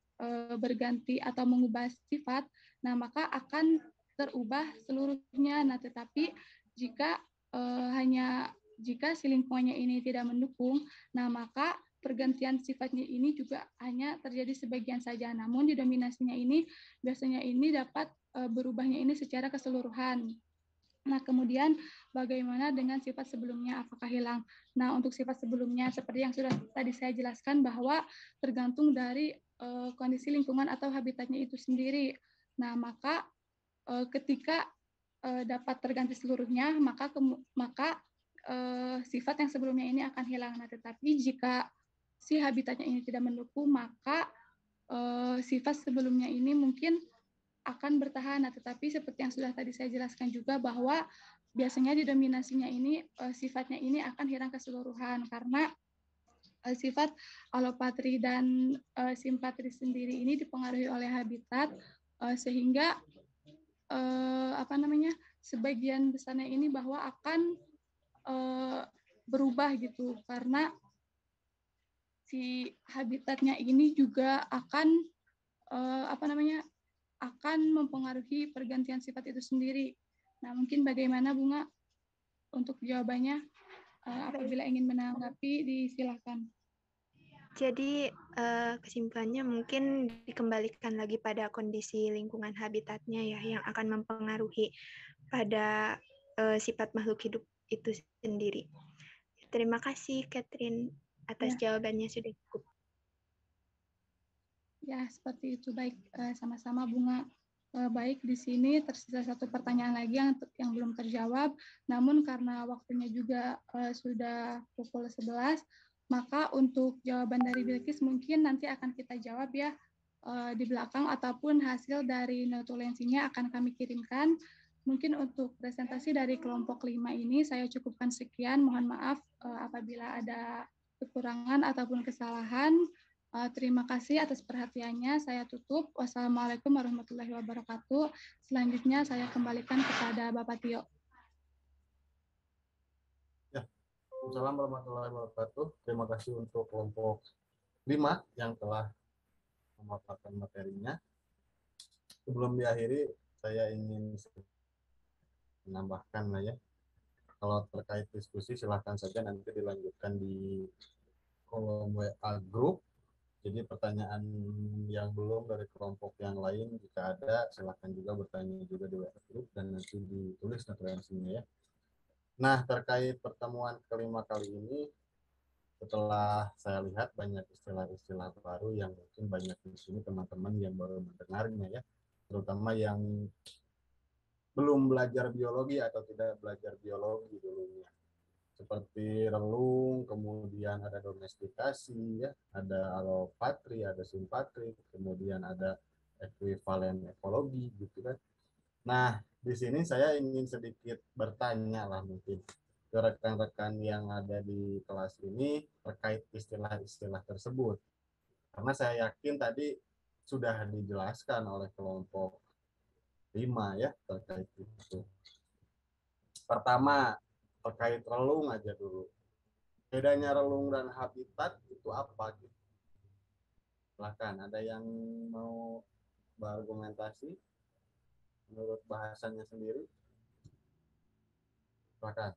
berganti atau mengubah sifat, nah maka akan terubah seluruhnya. Nah, tetapi jika jika si lingkungannya ini tidak mendukung, nah maka pergantian sifatnya ini juga hanya terjadi sebagian saja. Namun didominasinya ini biasanya ini dapat berubahnya ini secara keseluruhan. Nah, kemudian bagaimana dengan sifat sebelumnya? Apakah hilang? Nah, untuk sifat sebelumnya seperti yang sudah tadi saya jelaskan bahwa tergantung dari kondisi lingkungan atau habitatnya itu sendiri. Nah, maka ketika dapat terganti seluruhnya, maka sifat yang sebelumnya ini akan hilang. Nah, tetapi jika si habitatnya ini tidak mendukung, maka sifat sebelumnya ini mungkin akan bertahan. Nah, tetapi seperti yang sudah tadi saya jelaskan juga bahwa biasanya didominasinya ini sifatnya ini akan hilang keseluruhan karena sifat alopatri dan simpatri sendiri ini dipengaruhi oleh habitat sehingga sebagian besarnya ini bahwa akan berubah gitu karena si habitatnya ini juga akan akan mempengaruhi pergantian sifat itu sendiri. Nah, mungkin bagaimana Bunga untuk jawabannya? Apabila ingin menanggapi, disilahkan. Jadi kesimpulannya mungkin dikembalikan lagi pada kondisi lingkungan habitatnya ya yang akan mempengaruhi pada sifat makhluk hidup itu sendiri. Terima kasih Catherine atas jawabannya sudah cukup. Ya, seperti itu. Baik, sama-sama Bunga. Baik, di sini tersisa satu pertanyaan lagi yang belum terjawab. Namun karena waktunya juga sudah pukul 11, maka untuk jawaban dari Bilkis mungkin nanti akan kita jawab ya di belakang ataupun hasil dari notulensinya akan kami kirimkan. Mungkin untuk presentasi dari kelompok 5 ini saya cukupkan sekian. Mohon maaf apabila ada kekurangan ataupun kesalahan. Terima kasih atas perhatiannya. Saya tutup. Wassalamualaikum warahmatullahi wabarakatuh. Selanjutnya saya kembalikan kepada Bapak Tio. Ya, Assalamualaikum warahmatullahi wabarakatuh. Terima kasih untuk kelompok 5 yang telah memaparkan materinya. Sebelum diakhiri, saya ingin menambahkan ya. Kalau terkait diskusi silahkan saja nanti dilanjutkan di kolom WA group. Jadi pertanyaan yang belum dari kelompok yang lain jika ada silahkan juga bertanya juga di WA group dan nanti ditulis referensinya ya. Nah, terkait pertemuan kelima kali ini setelah saya lihat banyak istilah-istilah baru yang mungkin banyak di sini teman-teman yang baru mendengarnya ya, terutama yang belum belajar biologi atau tidak belajar biologi dulunya. Seperti relung, kemudian ada domestikasi, ya, ada alopatri, ada simpatri, kemudian ada ekuivalen ekologi, gitu kan. Nah, di sini saya ingin sedikit bertanya lah mungkin ke rekan-rekan yang ada di kelas ini terkait istilah-istilah tersebut. Karena saya yakin tadi sudah dijelaskan oleh kelompok 5 ya terkait itu. Pertama, terkait relung aja dulu. Bedanya relung dan habitat itu apa gitu? Silakan, ada yang mau berargumentasi menurut bahasanya sendiri? Silakan.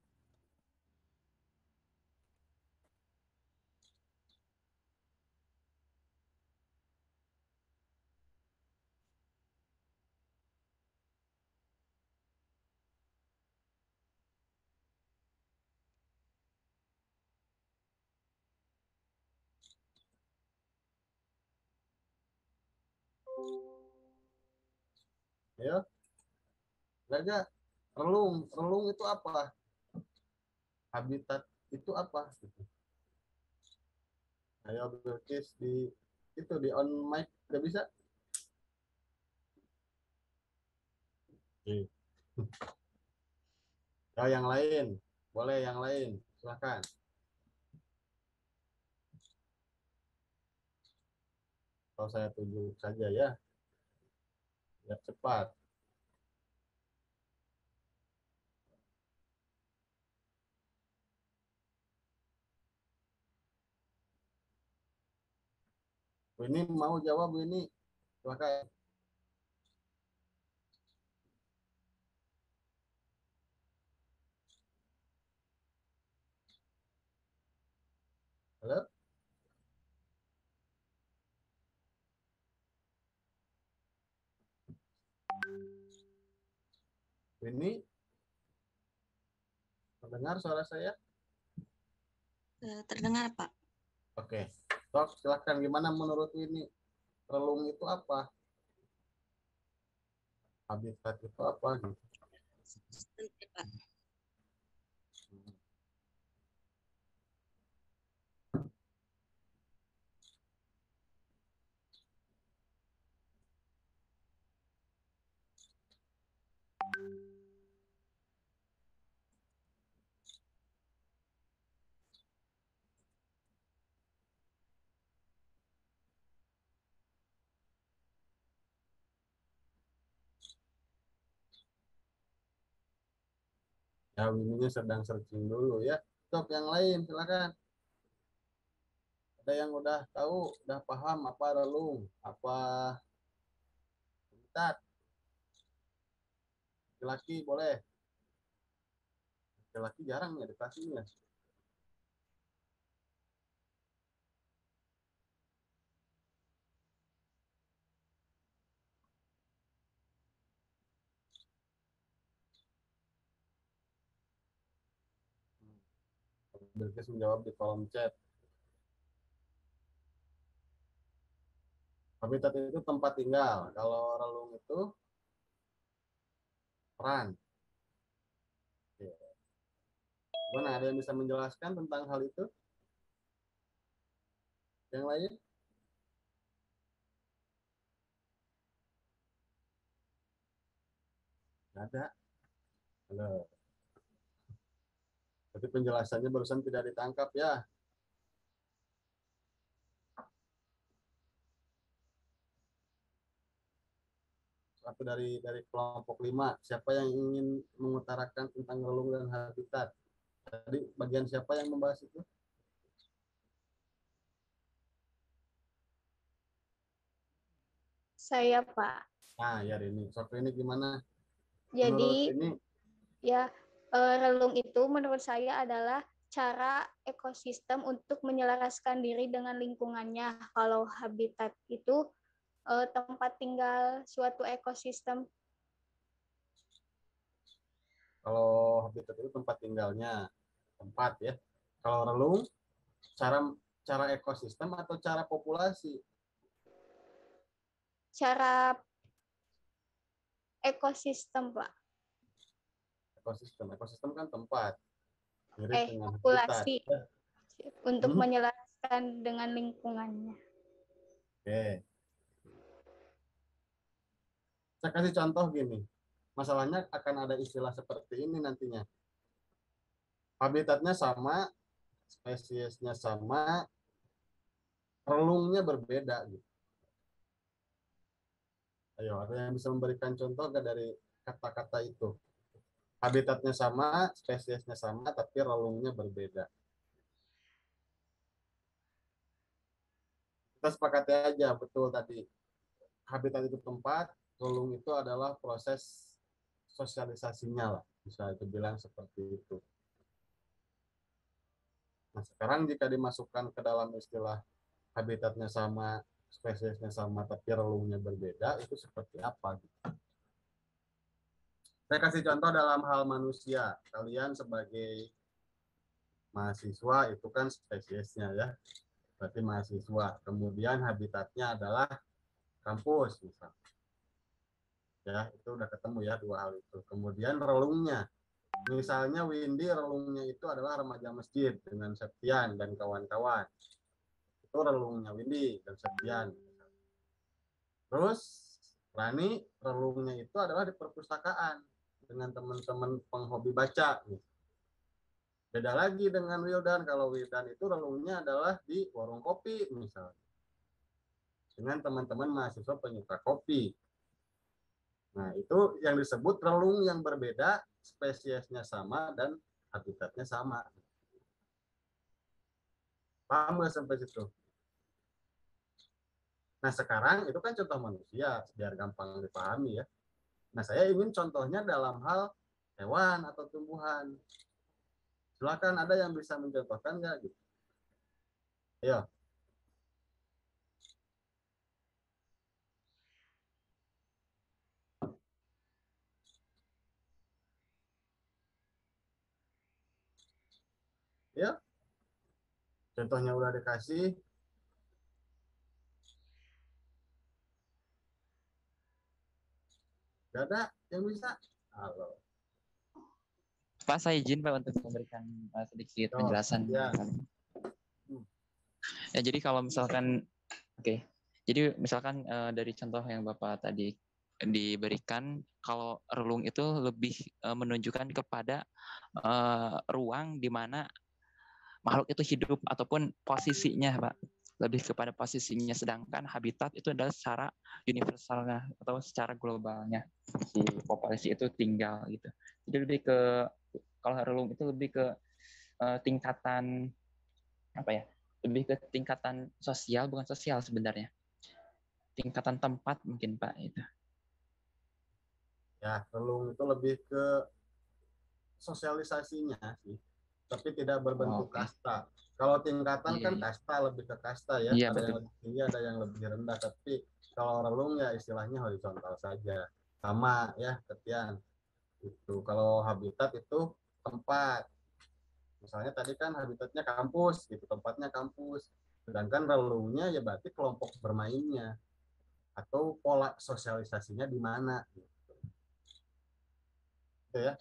Ayo, gak? Relung itu apa? Habitat itu apa? Gitu. Ayo Bilkis di on mic, gak bisa? Oke. Oh, yang lain, boleh yang lain, silakan. Kalau saya tunjuk saja ya, biar cepat. Bu ini mau jawab, Bu ini, silakan. Halo? Bu ini mendengar suara saya? Terdengar, Pak. Oke. Sok, silakan. Gimana menurut ini? Relung itu apa? Habitat itu apa? Gitu. Pak. Ya, Wininya sedang searching dulu ya. Sok, yang lain silakan. Ada yang udah tahu, udah paham apa relung, apa habitat? Laki-laki boleh. Laki-laki jarang ya edukasinya. Bilkis menjawab di kolom chat. Habitat itu tempat tinggal. Kalau relung itu peran. Oke. Gimana, ada yang bisa menjelaskan tentang hal itu? Yang lain? Nggak ada. Halo. Tapi penjelasannya barusan tidak ditangkap ya. Satu dari kelompok 5. Siapa yang ingin mengutarakan tentang relung dan habitat? Tadi bagian siapa yang membahas itu? Saya, Pak. Nah, ya ini. Soal ini gimana? Jadi, menurut ini ya, relung itu menurut saya adalah cara ekosistem untuk menyelaraskan diri dengan lingkungannya. Kalau habitat itu tempat tinggal suatu ekosistem. kalau habitat itu tempat tinggalnya, tempat ya. Kalau relung cara ekosistem atau cara populasi? Cara ekosistem, Pak. Ekosistem kan tempat. Mirip dengan Populasi habitat. untuk menyelaraskan dengan lingkungannya. Oke. Saya kasih contoh gini. Masalahnya akan ada istilah seperti ini nantinya. Habitatnya sama, spesiesnya sama, relungnya berbeda gitu. Ayo, ada yang bisa memberikan contoh nggak dari kata-kata itu? Habitatnya sama, spesiesnya sama, tapi relungnya berbeda. Kita sepakati aja, betul tadi. Habitat itu tempat, relung itu adalah proses sosialisasinya lah. Bisa dibilang seperti itu. Nah, sekarang jika dimasukkan ke dalam istilah habitatnya sama, spesiesnya sama, tapi relungnya berbeda, itu seperti apa? Saya kasih contoh dalam hal manusia. Kalian sebagai mahasiswa itu kan spesiesnya ya, berarti mahasiswa. Kemudian habitatnya adalah kampus misalnya. Ya, itu udah ketemu ya dua hal itu. Kemudian relungnya. Misalnya Windy relungnya itu adalah remaja masjid dengan Septian dan kawan-kawan. Itu relungnya Windy dan Septian. Terus Rani relungnya itu adalah di perpustakaan dengan teman-teman penghobi baca. Beda lagi dengan Wildan. Kalau Wildan itu relungnya adalah di warung kopi misalnya. Dengan teman-teman mahasiswa penyuka kopi. Nah, itu yang disebut relung yang berbeda, spesiesnya sama dan habitatnya sama. Paham nggak sampai situ? Nah, sekarang itu kan contoh manusia, biar gampang dipahami ya. Nah, saya ingin contohnya dalam hal hewan atau tumbuhan. Silakan, ada yang bisa mencontohkan nggak? Gitu. Ayo. Ya, contohnya udah dikasih. Gak ada yang bisa? Halo. Pak, saya izin Pak untuk memberikan sedikit penjelasan. Ya. Ya, jadi kalau misalkan, oke. Jadi misalkan dari contoh yang Bapak tadi diberikan, kalau relung itu lebih menunjukkan kepada ruang di mana makhluk itu hidup ataupun posisinya, Pak. Lebih kepada posisinya, sedangkan habitat itu adalah secara universalnya atau secara globalnya si populasi itu tinggal gitu. Jadi lebih ke, kalau relung itu lebih ke tingkatan apa ya? Lebih ke tingkatan sosial, bukan sosial sebenarnya. Tingkatan tempat mungkin Pak itu. Ya, relung itu lebih ke sosialisasinya sih, tapi tidak berbentuk kasta. Kalau tingkatan kan kasta, lebih ke kasta ya. Iya, ada betul. yang lebih tinggi, ada yang lebih rendah. Tapi kalau relung ya istilahnya horizontal saja, sama ya Ketian. Itu kalau habitat itu tempat. Misalnya tadi kan habitatnya kampus, gitu, tempatnya kampus. Sedangkan relungnya ya berarti kelompok bermainnya atau pola sosialisasinya di mana. Gitu. Ya.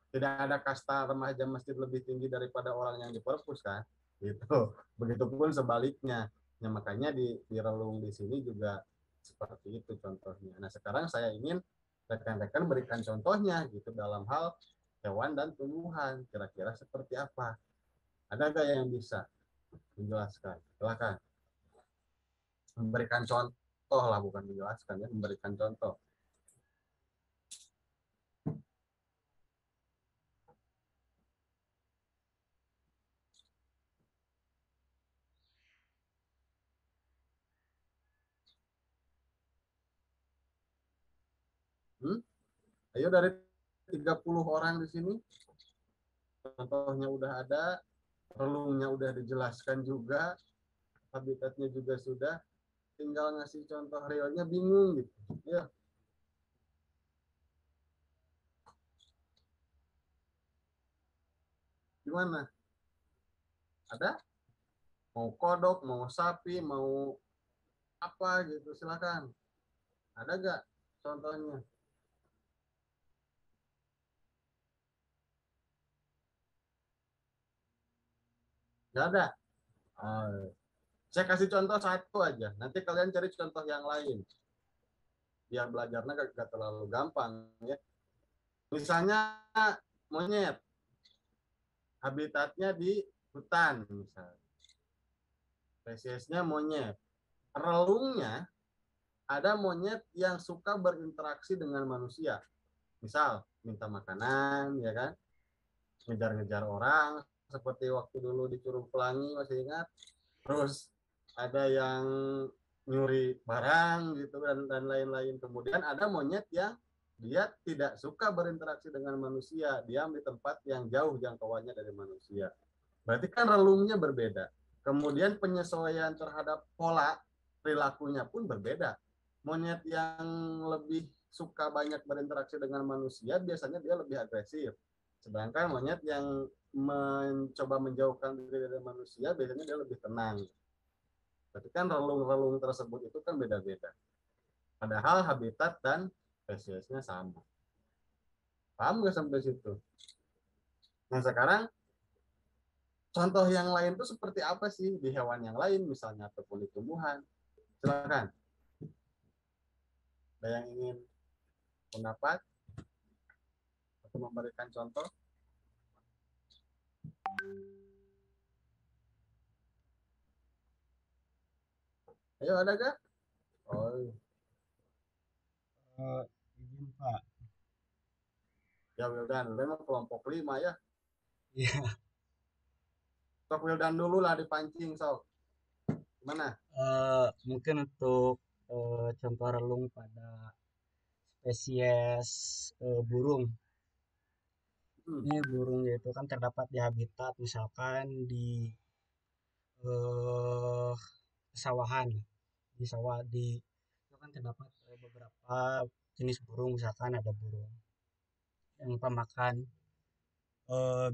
Tidak ada kasta remaja masjid lebih tinggi daripada orang yang di perpus kan, gitu. Begitupun sebaliknya. Ya, makanya di relung di sini juga seperti itu contohnya. Nah, sekarang saya ingin rekan-rekan berikan contohnya gitu dalam hal hewan dan tumbuhan. Kira-kira seperti apa? Ada nggak yang bisa menjelaskan? Silakan. Memberikan contoh lah, bukan menjelaskan ya, memberikan contoh. Ayo dari 30 orang di sini, contohnya udah ada, relungnya udah dijelaskan juga, habitatnya juga sudah, tinggal ngasih contoh realnya bingung gitu. Ya. Gimana? Ada? Mau kodok, mau sapi, mau apa gitu, silakan. Ada gak contohnya? Gak ada? Saya kasih contoh satu aja. Nanti kalian cari contoh yang lain. Biar belajarnya gak terlalu gampang ya. Misalnya monyet. Habitatnya di hutan misalnya. Spesiesnya monyet. Relungnya ada monyet yang suka berinteraksi dengan manusia. Misal minta makanan, ya kan? Ngejar-ngejar orang, seperti waktu dulu di Curug Pelangi, masih ingat? Terus ada yang nyuri barang gitu dan lain-lain. Kemudian ada monyet yang dia tidak suka berinteraksi dengan manusia, diam di tempat yang jauh jangkauannya dari manusia. Berarti kan relungnya berbeda. Kemudian penyesuaian terhadap pola perilakunya pun berbeda. Monyet yang lebih suka banyak berinteraksi dengan manusia biasanya dia lebih agresif. Sedangkan monyet yang mencoba menjauhkan diri dari manusia biasanya dia lebih tenang. Berarti kan relung-relung tersebut itu kan beda-beda. Padahal habitat dan spesiesnya sama. Paham nggak sampai situ? Nah sekarang contoh yang lain tuh seperti apa sih di hewan yang lain misalnya ataupun di tumbuhan? Silakan. Ada yang ingin pendapat atau memberikan contoh? Ayo ada gak? Oh, Izin Pak. ya Wildan, memang kelompok 5 ya. Iya. Sok Wildan dulu lah dipancing sok. Gimana? Mungkin untuk contoh relung pada spesies burung. Ini burung itu kan terdapat di habitat misalkan di pesawahan. Di sawah itu kan terdapat beberapa jenis burung, misalkan ada burung yang pemakan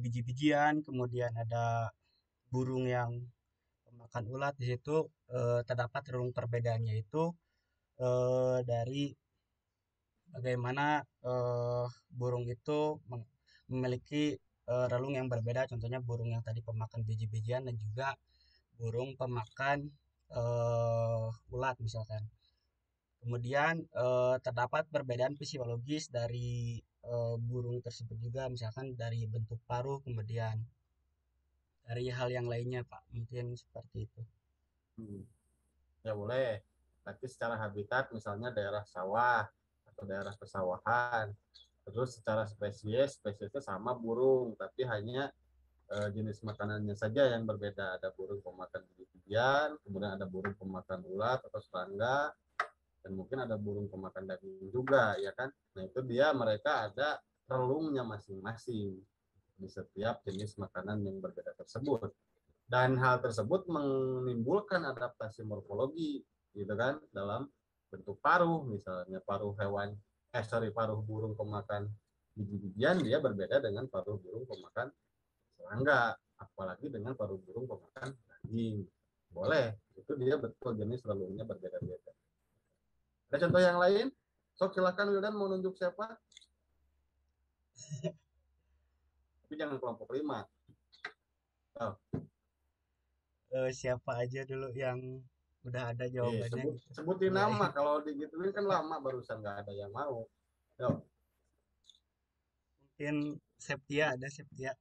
biji-bijian, kemudian ada burung yang pemakan ulat. Di situ terdapat relung perbedaannya itu dari bagaimana burung itu memiliki relung yang berbeda. Contohnya burung yang tadi pemakan biji-bijian dan juga burung pemakan ulat misalkan. Kemudian terdapat perbedaan fisiologis dari burung tersebut juga, misalkan dari bentuk paruh, kemudian dari hal yang lainnya, Pak. Mungkin seperti itu. Ya boleh. Tapi secara habitat misalnya daerah sawah atau daerah pesawahan. Terus secara spesiesnya sama burung, tapi hanya jenis makanannya saja yang berbeda. Ada burung pemakan biji-bijian, kemudian ada burung pemakan ulat atau serangga, dan mungkin ada burung pemakan daging juga, ya kan? Nah itu dia mereka ada relungnya masing-masing di setiap jenis makanan yang berbeda tersebut. Dan hal tersebut menimbulkan adaptasi morfologi, gitu kan, dalam bentuk paruh, misalnya paruh paruh burung pemakan biji-bijian dia berbeda dengan paruh burung pemakan serangga, apalagi dengan paruh burung pemakan daging. Boleh, itu dia betul jenis relungnya berbeda-beda. Ada contoh yang lain? Sok silakan Wildan, mau nunjuk siapa? Tapi jangan kelompok 5. Oh. Siapa aja dulu yang udah ada jawabannya? Sebutin nama, kalau digituin kan lama barusan nggak ada yang mau. Yo. Mungkin Septia, ada Septian.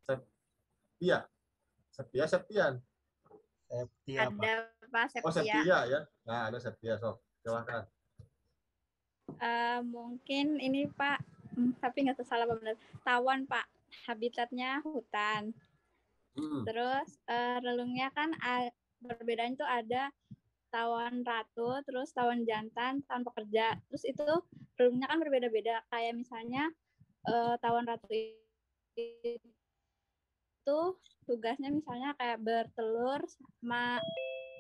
Septian. Septia, Pak. Ada Pak Septia. Oh Septia ya. Nah ada Septia, sok silakan. Mungkin ini Pak, tapi nggak tahu salah apa benar. Tawon Pak, habitatnya hutan. Terus relungnya kan perbedaan itu ada tawon ratu, terus tawon jantan, tawon pekerja. Terus itu relungnya kan berbeda-beda. Kayak misalnya tawon ratu itu tugasnya misalnya kayak bertelur sama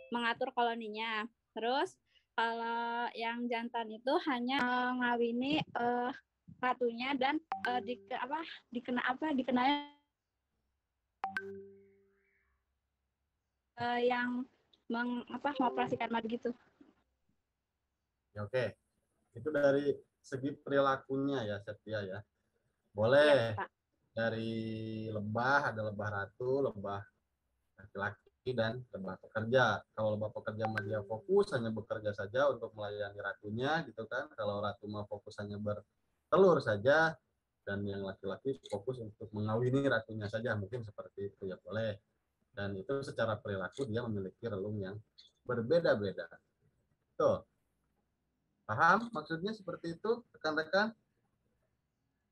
mengatur koloninya. Terus kalau yang jantan itu hanya ngawini ratunya dan dikenal yang mengoperasikan madu gitu. Ya, oke. Itu dari segi perilakunya ya Septia ya. Boleh. Ya, dari lebah ada lebah ratu, lebah laki-laki dan lebah pekerja. Kalau lebah pekerja mah dia fokus hanya bekerja saja untuk melayani ratunya gitu kan. Kalau ratu mah fokus hanya bertelur saja, dan yang laki-laki fokus untuk mengawini ratunya saja, mungkin seperti itu ya boleh. Dan itu secara perilaku dia memiliki relung yang berbeda-beda. Tuh. Paham maksudnya seperti itu rekan-rekan?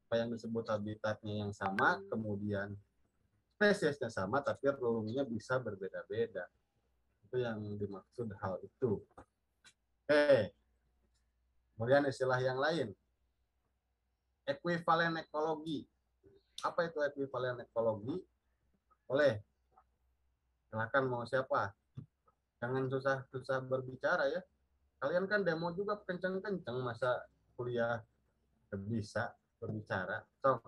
Apa yang disebut habitatnya yang sama, kemudian spesiesnya sama, tapi relungnya bisa berbeda-beda. Itu yang dimaksud hal itu. Oke. Kemudian istilah yang lain. Ekuivalen ekologi. Apa itu ekuivalen ekologi? Boleh. Silakan mau siapa? Jangan susah-susah berbicara ya. Kalian kan demo juga kenceng-kenceng, masa kuliah bisa berbicara. So.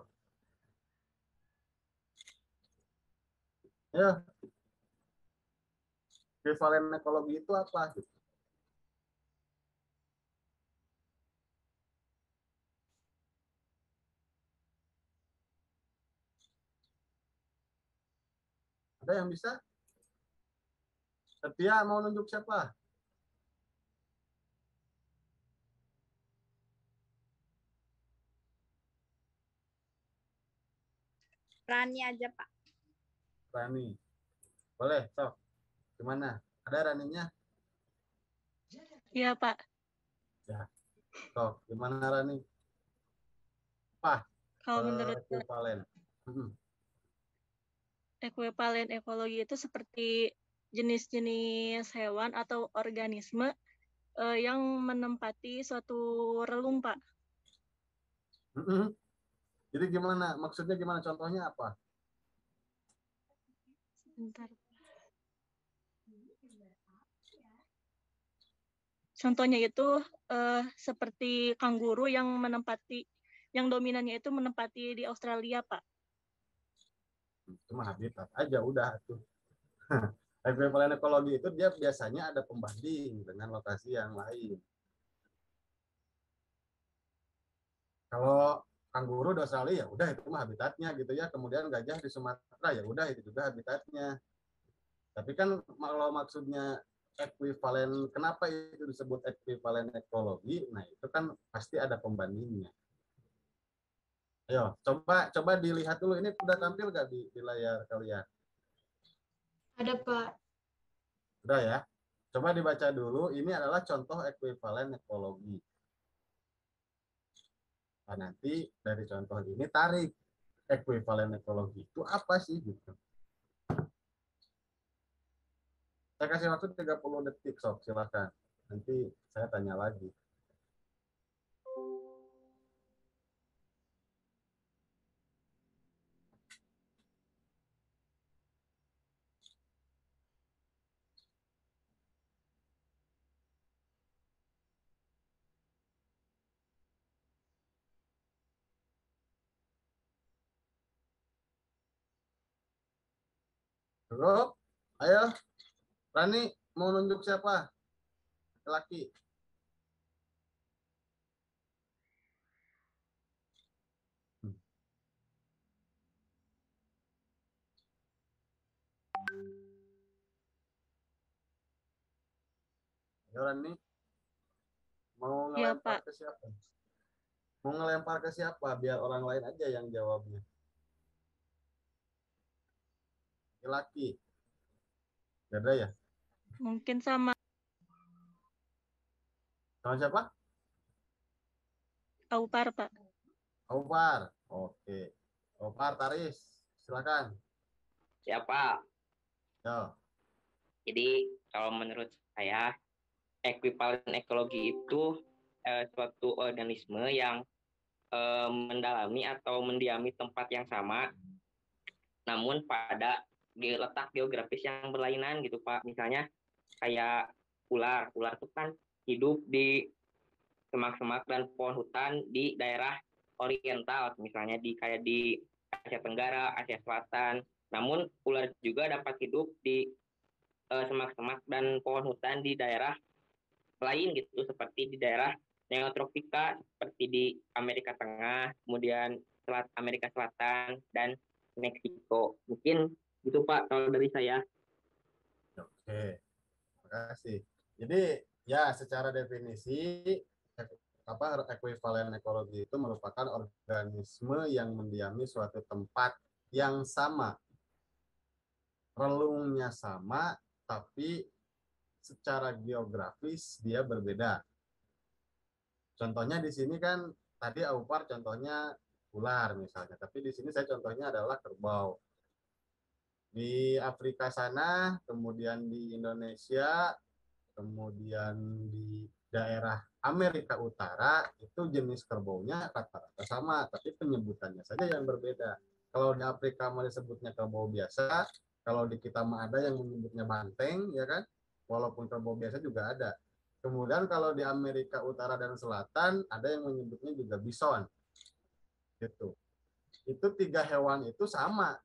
Ya. Ekuivalen ekologi itu apa? Ada yang bisa? Setia mau nunjuk siapa? Rani aja, Pak. Rani. Boleh, sok. Gimana? Ada Raninya? Iya, Pak. Ya. Sok, gimana Rani? Apa? Kalau menurut Ekuivalen. ekuivalen ekologi itu seperti jenis-jenis hewan atau organisme yang menempati suatu relung, Pak. Jadi gimana? Maksudnya gimana? Contohnya apa? Sebentar. Contohnya itu seperti kanguru yang dominannya itu menempati di Australia, Pak. Cuma habitat aja udah tuh. Ekuivalen ekologi itu dia biasanya ada pembanding dengan lokasi yang lain. Kalau kanguru di Australia ya udah itu mah habitatnya gitu ya. Kemudian gajah di Sumatera ya udah itu juga habitatnya. Tapi kan kalau maksudnya ekuivalen, kenapa itu disebut ekuivalen ekologi? Nah itu kan pasti ada pembandingnya. Ayo coba dilihat dulu, ini udah tampil nggak di layar kalian? Ada, Pak. Udah ya. Coba dibaca dulu, ini adalah contoh ekuivalen ekologi. Nah, nanti dari contoh ini tarik ekuivalen ekologi itu apa sih gitu. Saya kasih waktu 30 detik, Sob, silakan. Nanti saya tanya lagi. Cukup? Ayo, Rani, mau nunjuk siapa? Laki. Ayo, Rani. Mau ngelempar ke siapa? Mau ngelempar ke siapa? Biar orang lain aja yang jawabnya. Laki. Gak ada ya? Mungkin sama. Sama siapa? Aupar, Pak. Aupar. Oke. Aupar, Taris. Silakan. Ya, Pak. Yo. Jadi kalau menurut saya ekuivalen ekologi itu suatu organisme yang mendalami atau mendiami tempat yang sama, namun pada letak geografis yang berlainan gitu, Pak. Misalnya kayak ular itu kan hidup di semak-semak dan pohon hutan di daerah oriental, misalnya kayak di Asia Tenggara, Asia Selatan. Namun ular juga dapat hidup di semak-semak dan pohon hutan di daerah lain gitu, seperti di daerah neotropika seperti di Amerika Tengah, kemudian Amerika Selatan dan Meksiko. Mungkin gitu, Pak, kalau dari saya. Oke, terima kasih. Jadi ya secara definisi ekuivalen ekologi itu merupakan organisme yang mendiami suatu tempat yang sama, relungnya sama, tapi secara geografis dia berbeda. Contohnya di sini kan tadi Aupar contohnya ular misalnya, tapi di sini saya contohnya adalah kerbau. Di Afrika sana, kemudian di Indonesia, kemudian di daerah Amerika Utara itu jenis kerbaunya rata-rata sama, tapi penyebutannya saja yang berbeda. Kalau di Afrika mau disebutnya kerbau biasa, kalau di kita mah ada yang menyebutnya banteng, ya kan? Walaupun kerbau biasa juga ada. Kemudian kalau di Amerika Utara dan Selatan ada yang menyebutnya juga bison. Gitu. Itu tiga hewan itu sama.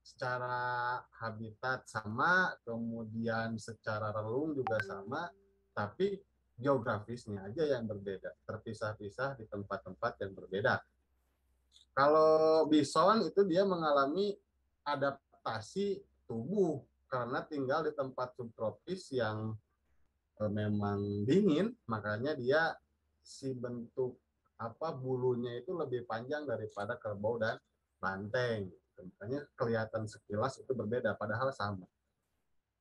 Secara habitat sama, kemudian secara relung juga sama, tapi geografisnya aja yang berbeda, terpisah-pisah di tempat-tempat yang berbeda. Kalau bison itu dia mengalami adaptasi tubuh karena tinggal di tempat subtropis yang memang dingin, makanya dia si bentuk bulunya itu lebih panjang daripada kerbau dan banteng. Makanya kelihatan sekilas itu berbeda padahal sama.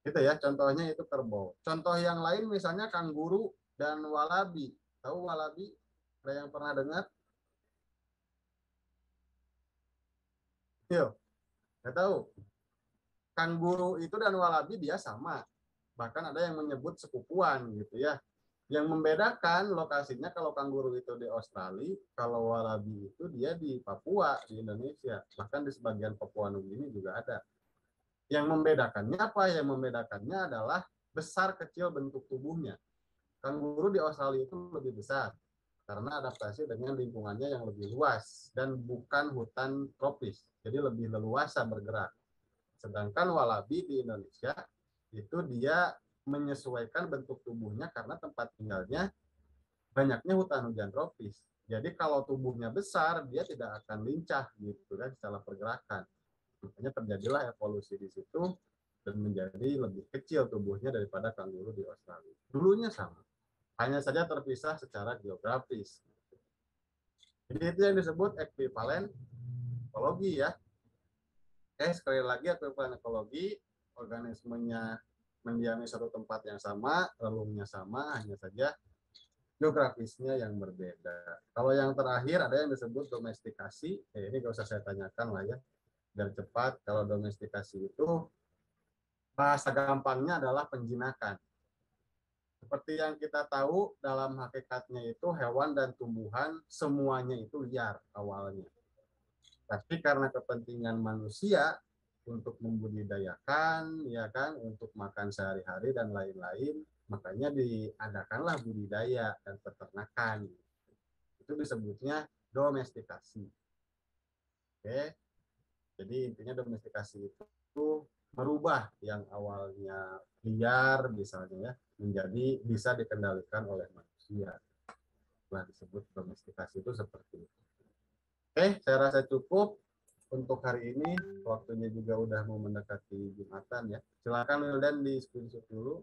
Gitu ya, contohnya itu kerbau. Contoh yang lain misalnya kanguru dan walabi. Tahu walabi? Ada yang pernah dengar? Yuk, nggak tahu. Kanguru itu dan walabi dia sama. Bahkan ada yang menyebut sepupuan gitu ya. Yang membedakan lokasinya kalau kanguru itu di Australia, kalau walabi itu dia di Papua, di Indonesia. Bahkan di sebagian Papua Nugini juga ada. Yang membedakannya apa? Yang membedakannya adalah besar kecil bentuk tubuhnya. Kanguru di Australia itu lebih besar karena adaptasi dengan lingkungannya yang lebih luas dan bukan hutan tropis. Jadi lebih leluasa bergerak. Sedangkan walabi di Indonesia itu dia menyesuaikan bentuk tubuhnya karena tempat tinggalnya banyaknya hutan hujan tropis. Jadi kalau tubuhnya besar, dia tidak akan lincah gitu kan secara pergerakan. Makanya terjadilah evolusi di situ dan menjadi lebih kecil tubuhnya daripada kanguru di Australia. Dulunya sama, hanya saja terpisah secara geografis. Jadi itu yang disebut ekuivalen ekologi ya. Sekali lagi ekuivalen ekologi, organismenya mendiami satu tempat yang sama, relungnya sama, hanya saja geografisnya yang berbeda. Kalau yang terakhir ada yang disebut domestikasi, ini gak usah saya tanyakan lah ya, biar cepat. Kalau domestikasi itu bahasa gampangnya adalah penjinakan. Seperti yang kita tahu, dalam hakikatnya itu hewan dan tumbuhan semuanya itu liar awalnya. Tapi karena kepentingan manusia untuk membudidayakan, ya kan, untuk makan sehari-hari dan lain-lain, makanya diadakanlah budidaya dan peternakan. Itu disebutnya domestikasi. Oke. Jadi intinya domestikasi itu merubah yang awalnya liar misalnya ya menjadi bisa dikendalikan oleh manusia. Nah, disebut domestikasi itu seperti itu. Oke, saya rasa cukup untuk hari ini. Waktunya juga udah mau mendekati Jumatan ya. Silakan Wildan di screenshot dulu.